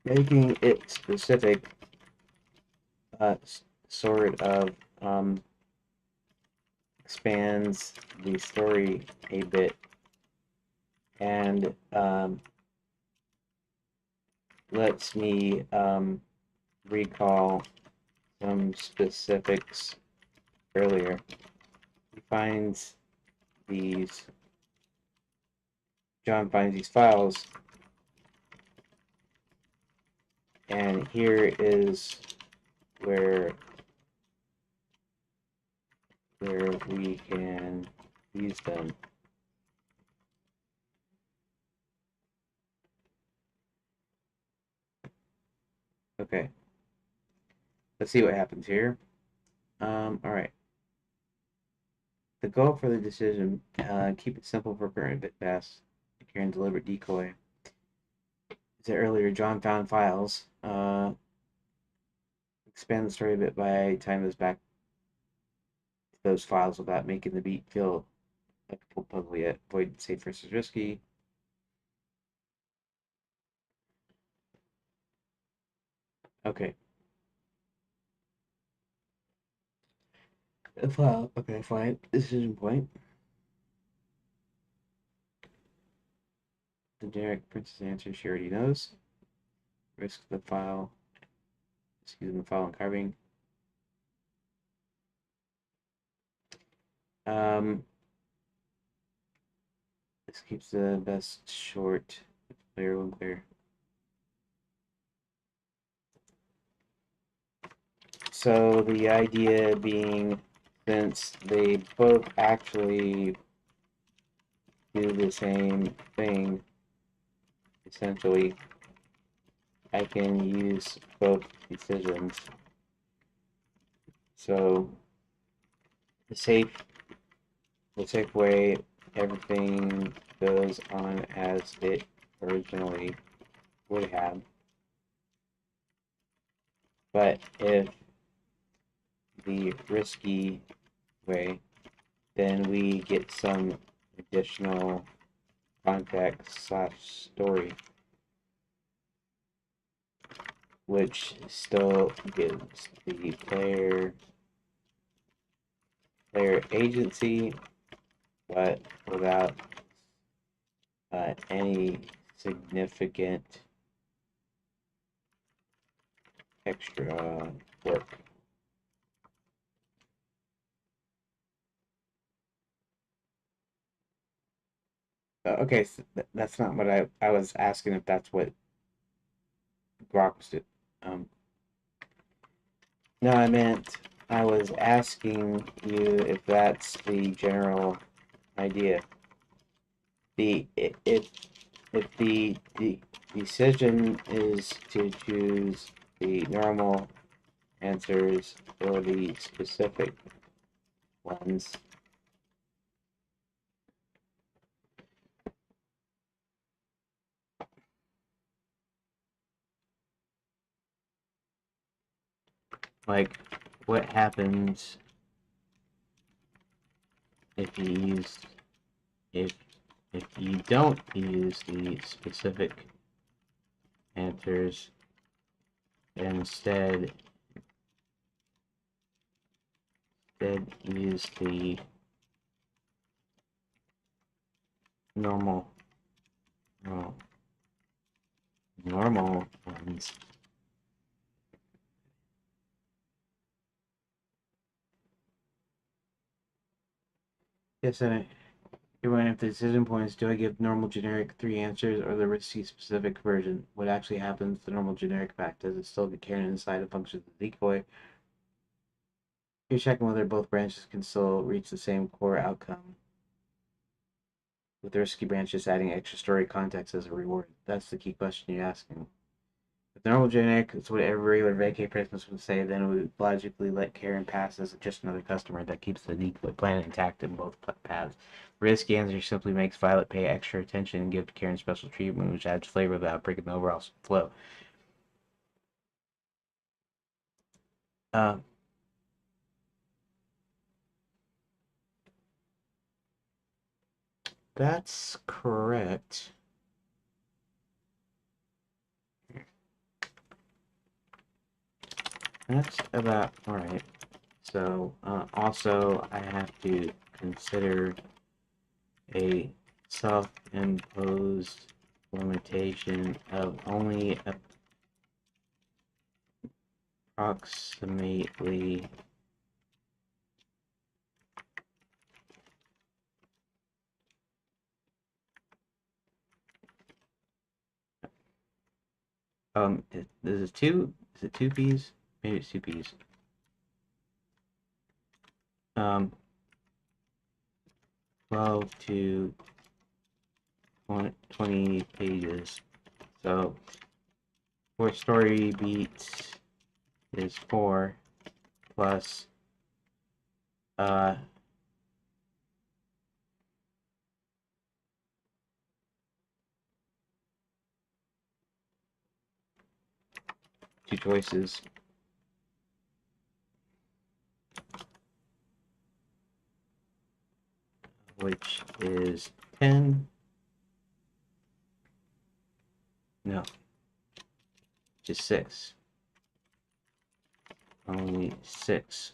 Making it specific sort of expands the story a bit and lets me recall some specifics earlier. He finds these, John finds these files, and here is where we can use them. Okay, let's see what happens here. All right. The goal for the decision, keep it simple for current bit pass. Karen deliberate decoy. As earlier, John found files. Expand the story a bit by tying those back to those files without making the beat feel like a full puzzle yet. Avoid safe versus risky. Okay. A file. Okay, fine. Decision point. The generic princess answer she already knows. Risk the file. Excuse me, the file and carving. This keeps the best short. Clear, one clear. So the idea being, since they both actually do the same thing, essentially, I can use both decisions. So the safe way, everything goes on as it originally would have. But if the risky way, then we get some additional context / story, which still gives the player agency, but without any significant extra work. Okay, so that's not what I was asking, if that's what Grok was doing. No, I was asking you if that's the general idea. If the decision is to choose the normal answers or the specific ones, like what happens if you use if you don't use the specific answers, and instead use the normal well, normal ones. Yes, and you're wondering if the decision points, do I give normal generic 3 answers or the risky specific version? What actually happens to the normal generic fact? Does it still get carried inside and functions as a decoy? You're checking whether both branches can still reach the same core outcome, with the risky branches adding extra story context as a reward. That's the key question you're asking. If the normal generic is what every regular Vacay person would say, then we would logically let Karen pass as just another customer that keeps the decoy plan intact in both paths. Risky answer simply makes Violet pay extra attention and give Karen special treatment, which adds flavor without breaking the overall flow. Uh, that's correct. That's about alright. So, also, I have to consider a self-imposed limitation of only approximately is it two P's? Maybe it's two P's. 12 to 20 pages. So for story beats is 4 plus uh 2 choices, which is 10. No, just 6. Only 6.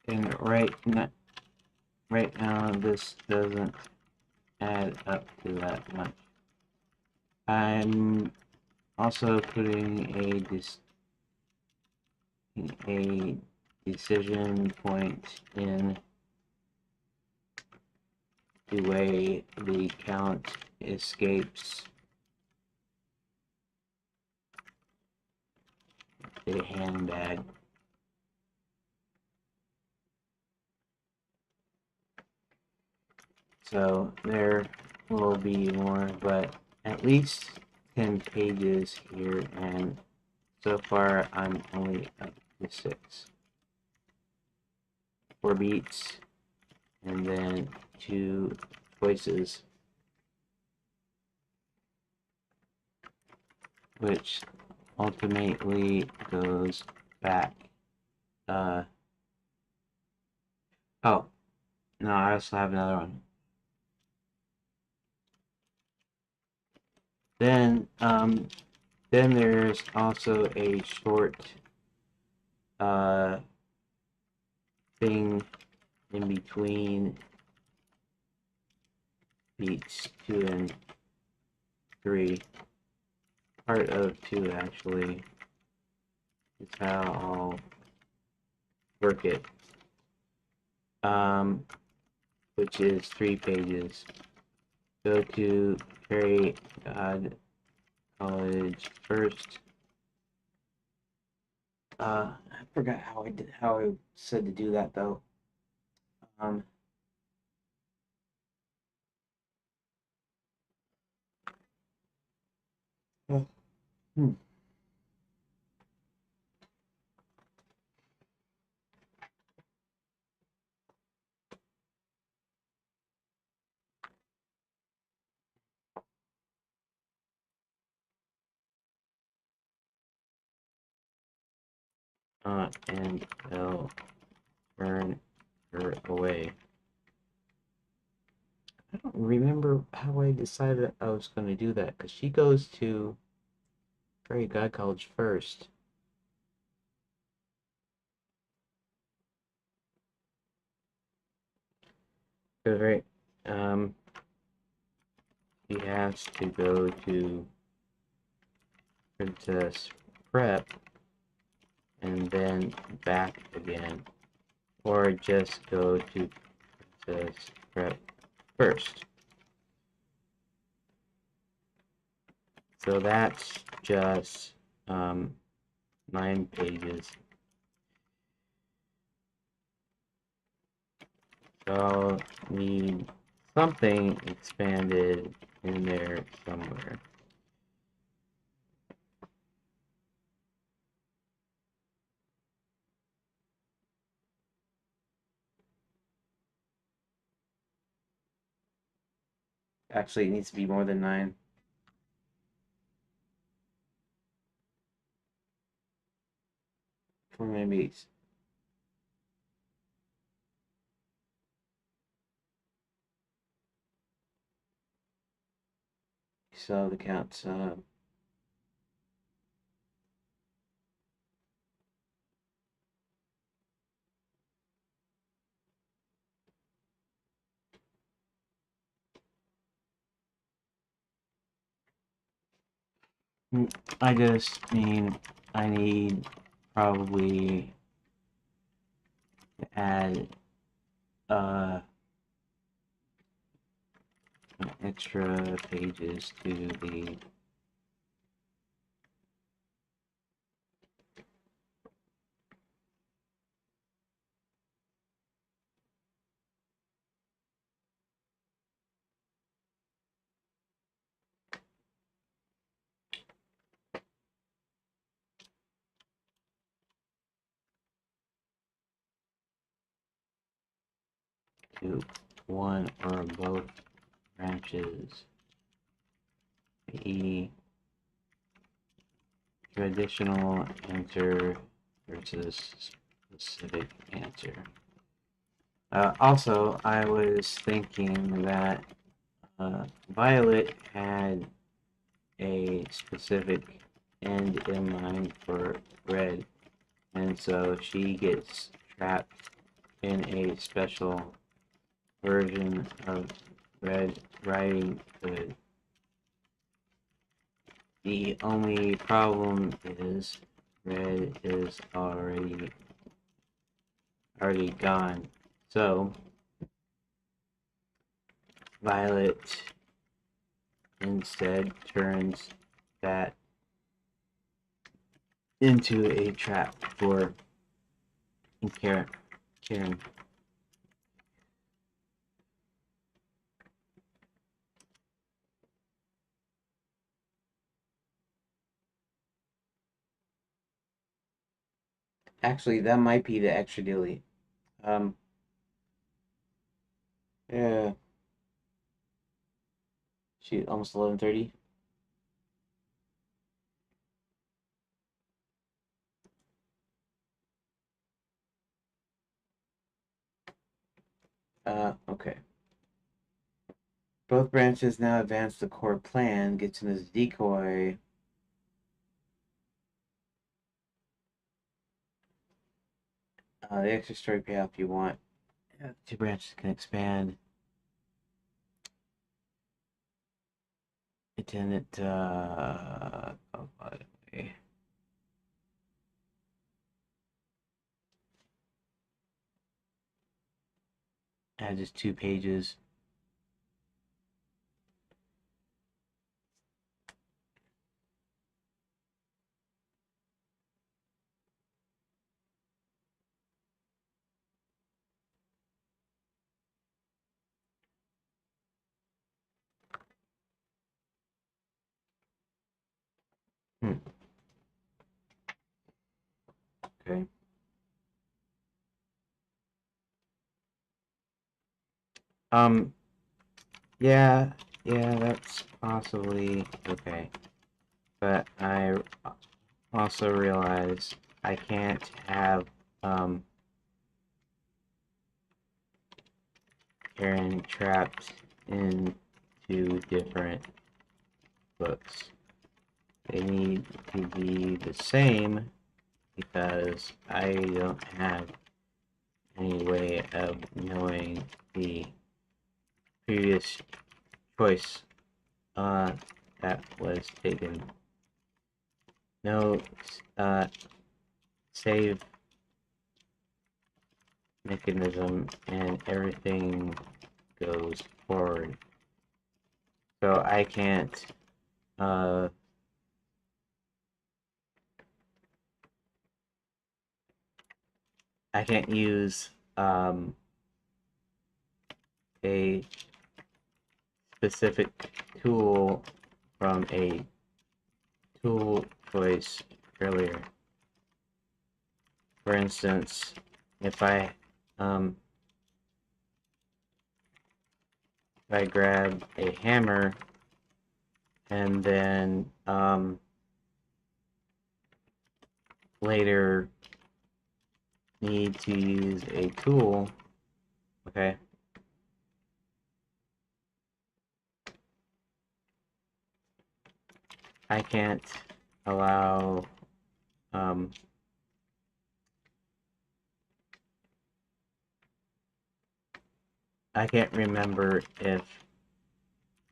And right now this doesn't add up to that much. I'm also putting a decision point in the way the count escapes the handbag. So there will be more, but at least 10 pages here, and so far I'm only up to 6. 4 beats, and then 2 choices, which ultimately goes back. Oh, no, I also have another one. Then there's also a short thing in between beats 2 and 3. Part of 2 actually is how I'll work it. Which is 3 pages. Go to Fairy God College first. I forgot how I said to do that though. Hmm. And they'll burn her away. I don't remember how I decided I was going to do that, because she goes to Fairy God College first. Because, right, she has to go to Princess Prep and then back again. Or just go to Princess Prep first. So that's just 9 pages. So I'll need something expanded in there somewhere. Actually, it needs to be more than 9. for maybe sub accounts. 'Cause I just mean I need probably to add extra pages to the to one or both branches, i.e. traditional answer versus specific answer. Also, I was thinking that Violet had a specific end in mind for Red, and so she gets trapped in a special version of Red Riding Hood. The only problem is Red is already gone. So Violet instead turns that into a trap for Karen. Actually, that might be the extra delete. Yeah. Shoot, almost 11:30. Okay. Both branches now advance the core plan, gets in this decoy. The extra story payoff you want. Two branches can expand. Attendant, oh, by the way. Add just 2 pages. Okay. Yeah, that's possibly okay. But I also realize I can't have, Karen trapped in 2 different books. They need to be the same because I don't have any way of knowing the previous choice that was taken. No save mechanism and everything goes forward. So I can't use a specific tool from a tool choice earlier. For instance, if I grab a hammer and then later need to use a tool, okay, I can't allow I can't remember if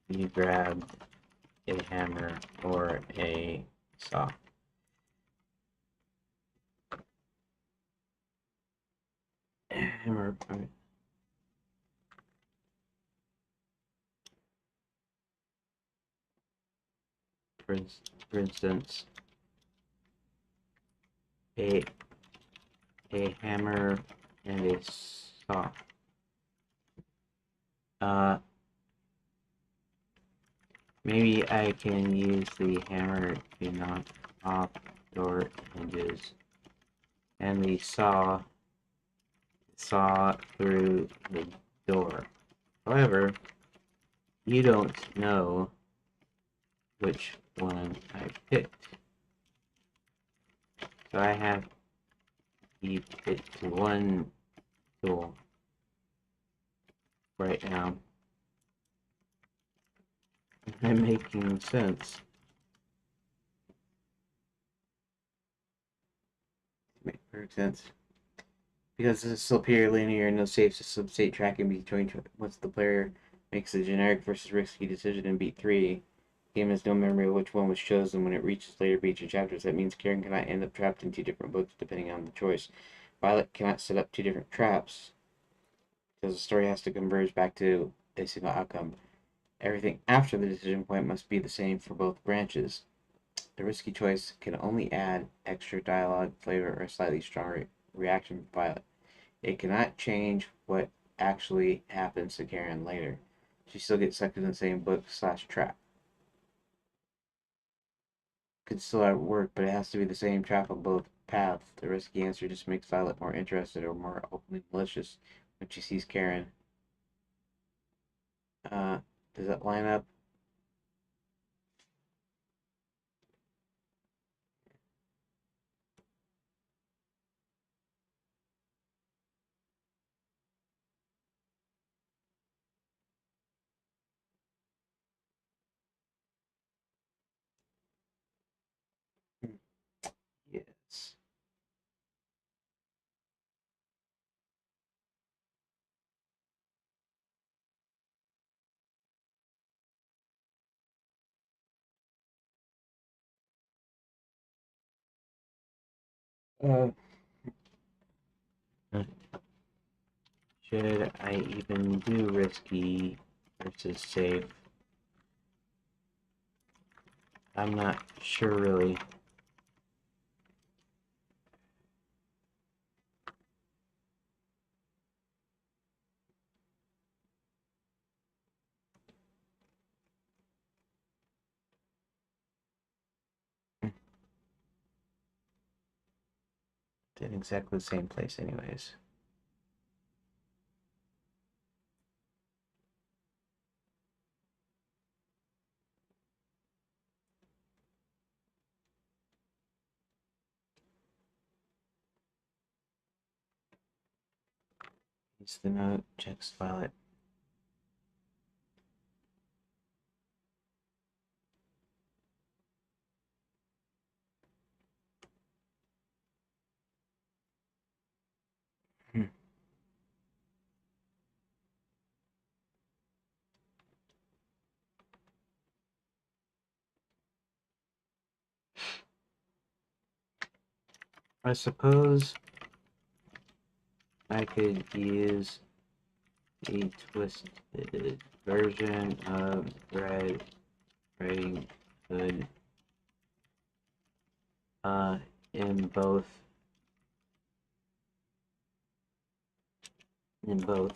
you grabbed a hammer or a saw. Hammer. For instance, a hammer and a saw. Maybe I can use the hammer to knock off door hinges, and the saw through the door. However, you don't know which one I picked, so I have to keep it to one tool right now. I'm making sense. Makes perfect sense. Because this is still pure linear and no safe system state tracking between once the player makes a generic versus risky decision in beat 3. The game has no memory of which one was chosen when it reaches later beats or chapters. That means Karen cannot end up trapped in 2 different books depending on the choice. Violet cannot set up 2 different traps because the story has to converge back to a single outcome. Everything after the decision point must be the same for both branches. The risky choice can only add extra dialogue, flavor, or a slightly stronger reaction from Violet. It cannot change what actually happens to Karen later. She still gets sucked in the same book/trap. Could still work, but it has to be the same trap on both paths. The risky answer just makes Violet more interested or more openly malicious when she sees Karen. Does that line up? Yes. Uh, should I even do risky versus safe? I'm not sure really. In exactly the same place anyways. It's the note, checks Violet. I suppose I could use a twisted version of Red Riding Hood in both in both.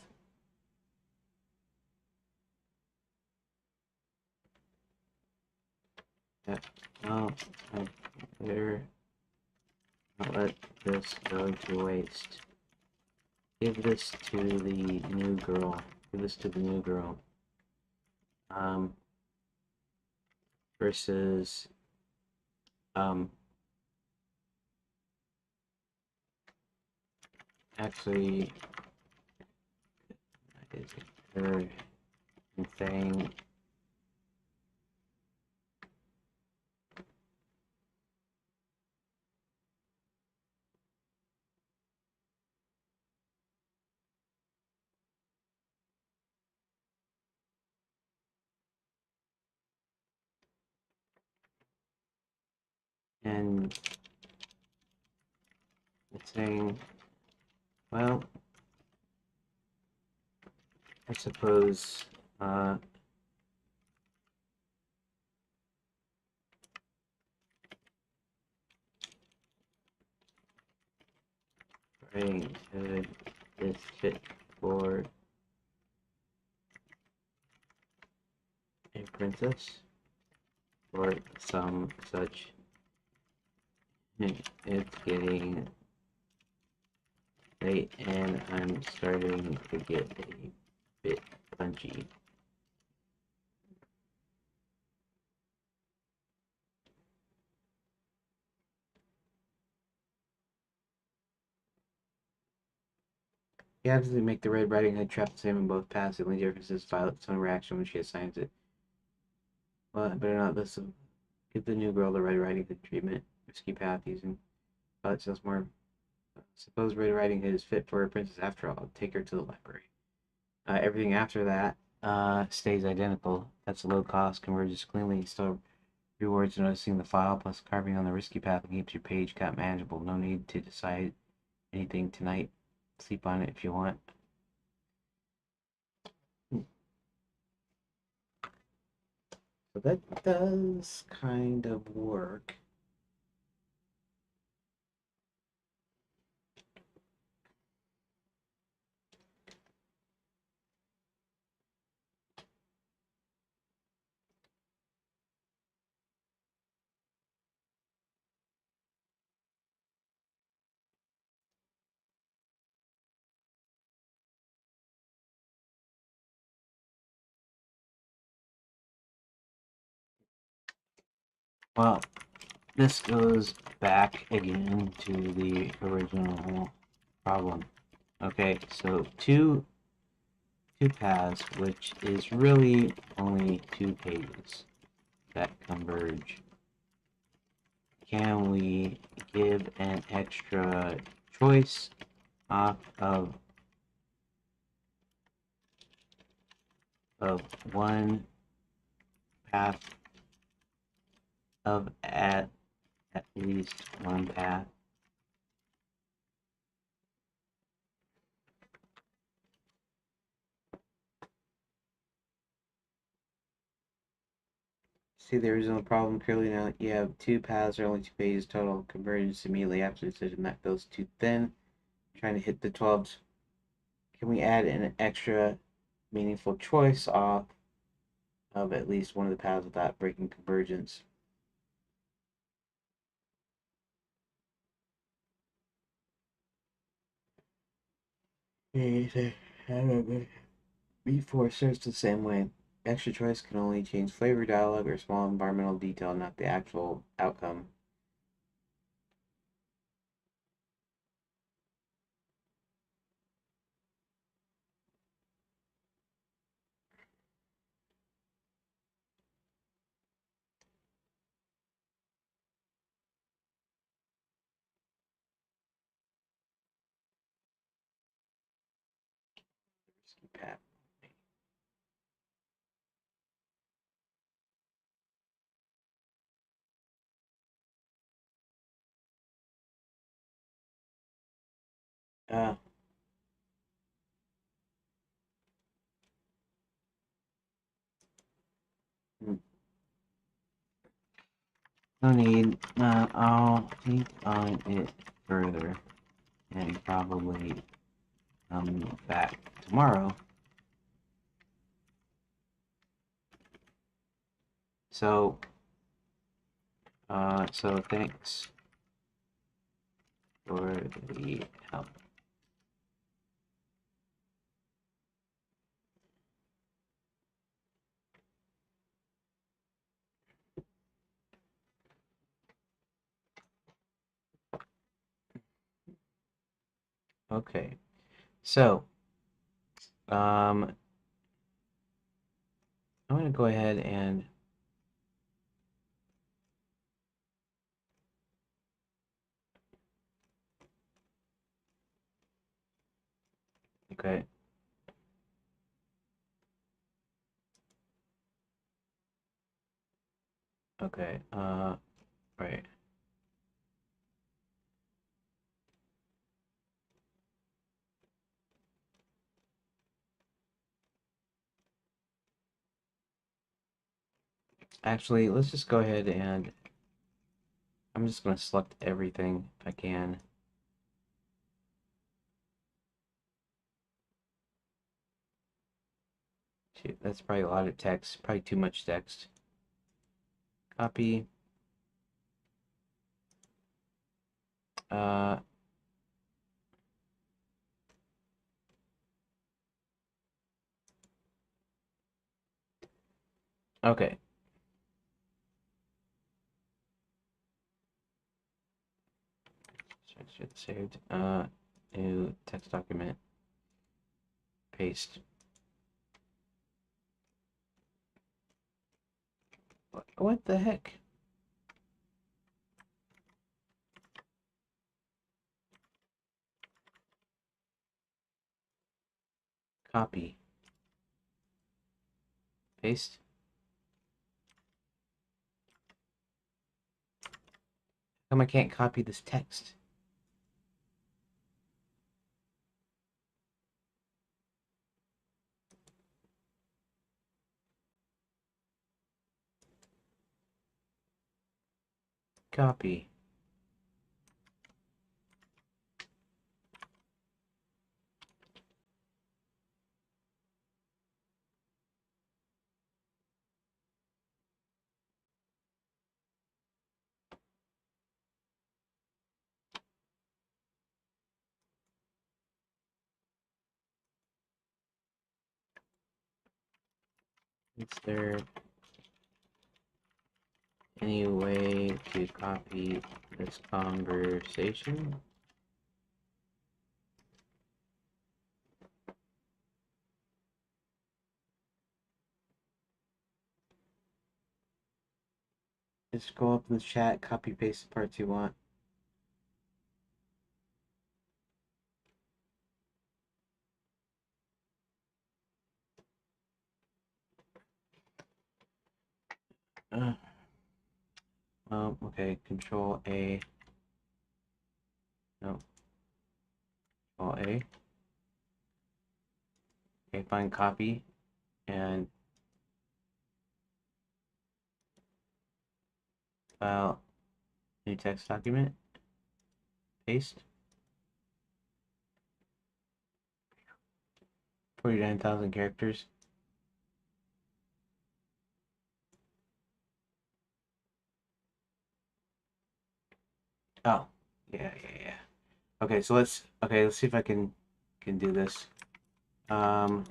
Yeah, no, I better not let this go to waste. Give this to the new girl. Give this to the new girl. Versus um actually is her thing. And it's saying, well, I suppose writing code is fit for a princess or some such. It's getting late and I'm starting to get a bit punchy. You absolutely make the Red Riding Hood trap the same in both paths. The only difference is Violet's own reaction when she assigns it. Well, I better not listen. Give the new girl the Red Riding Hood treatment. Risky path using Violet sells more. Suppose Red Riding Hood is fit for a princess after all. Take her to the library. Everything after that stays identical. That's a low cost, converges cleanly, still rewards noticing the file plus carving on the risky path and keeps your page count manageable. No need to decide anything tonight. Sleep on it if you want. So that does kind of work. Well, this goes back again to the original problem. Okay, so two paths, which is really only 2 pages that converge. Can we give an extra choice off of one path of at least one path? See the original problem clearly now. You have 2 paths or only 2 pages total. Convergence immediately after the decision that goes too thin. Trying to hit the 12s. Can we add an extra meaningful choice off of at least one of the paths without breaking convergence? Before serves the same way. Extra choice can only change flavor, dialogue, or small environmental detail, not the actual outcome. Pat. Uh, no need. I'll think on it further and probably come back tomorrow. So, so thanks for the help. Okay. So, I'm going to go ahead and okay. Okay. Right. Actually, let's just go ahead and I'm just going to select everything if I can. Shoot, that's probably a lot of text, probably too much text. Copy. Uh, okay. Should saved. New text document. Paste. What the heck? Copy. Paste. How come I can't copy this text? Copy. Is there any way to copy this conversation? Just go up in the chat, copy paste the parts you want. Okay, Control A. No, Control A. Okay, find copy and file, new text document, paste. 49,000 characters. Oh, yeah. Okay, so let's see if I can do this. Um,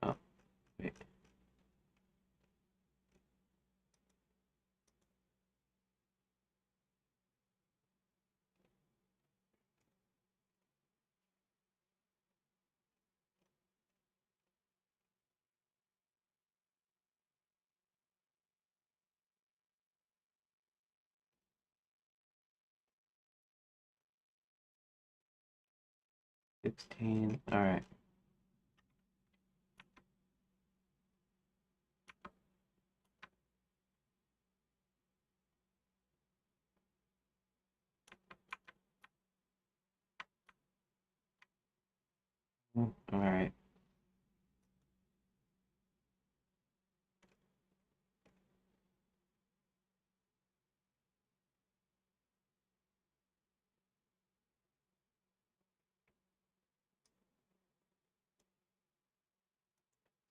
oh, wait. Sixteen. All right. All right.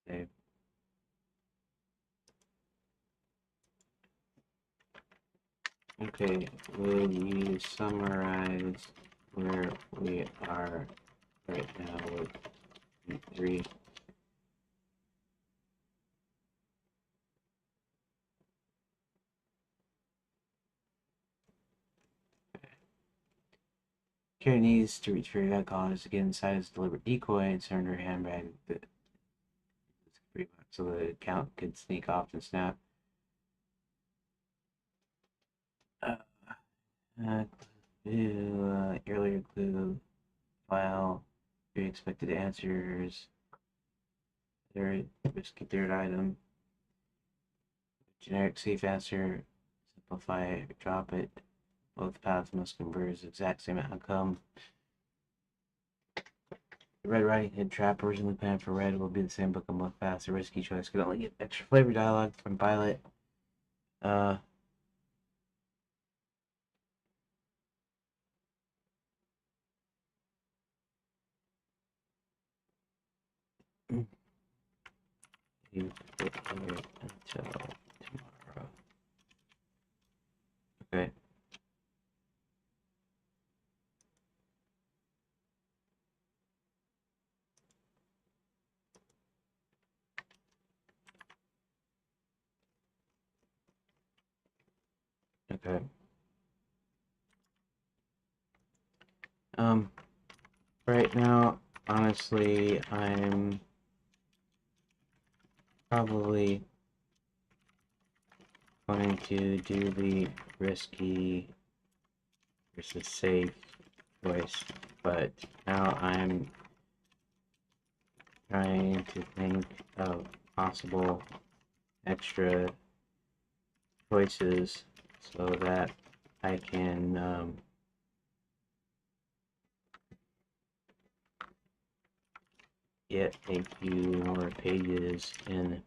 Save. Okay, would you summarize where we are right now with three? Kara needs to reach for your cause to get inside his deliberate decoy and surrender her handbag so the count could sneak off and snap. Uh, earlier clue file. Three expected answers. Third risky third item. Generic safe answer. Simplify it, drop it. Both paths must converge the exact same outcome. The Red Riding Hood trap originally planned for Red will be the same book on both paths. A risky choice could only get extra flavor dialogue from Violet. Uh, you sit here until tomorrow. Okay. Okay. Um, right now, honestly, I'm probably going to do the risky versus safe choice, but now I'm trying to think of possible extra choices so that I can get a few more pages in.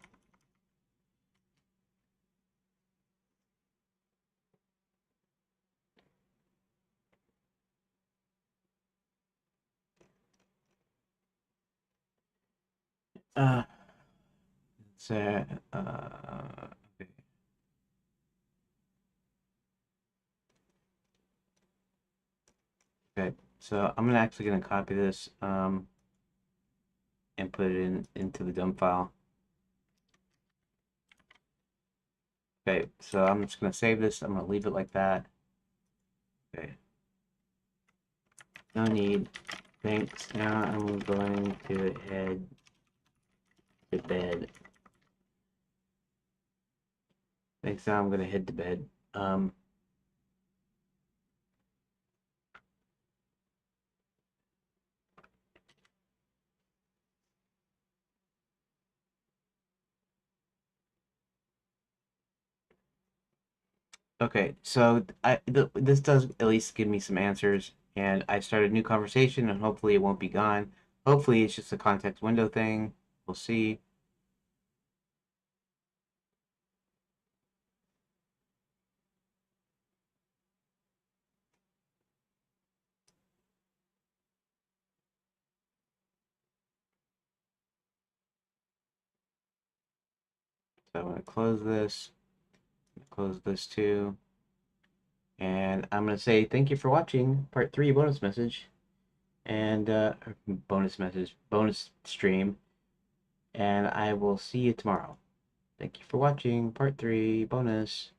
Uh, so, okay. Okay, so I'm actually gonna copy this and put it into the dump file. Okay, so I'm just gonna save this. I'm gonna leave it like that. Okay, no need. Thanks. Now I'm going to head to bed. Thanks. Now I'm gonna head to bed. Okay, so this does at least give me some answers, and I started a new conversation, and hopefully it won't be gone. Hopefully it's just a context window thing. We'll see. So I'm gonna close this too, and I'm gonna say thank you for watching part 3 bonus message, and bonus stream, and I will see you tomorrow. Thank you for watching part 3 bonus.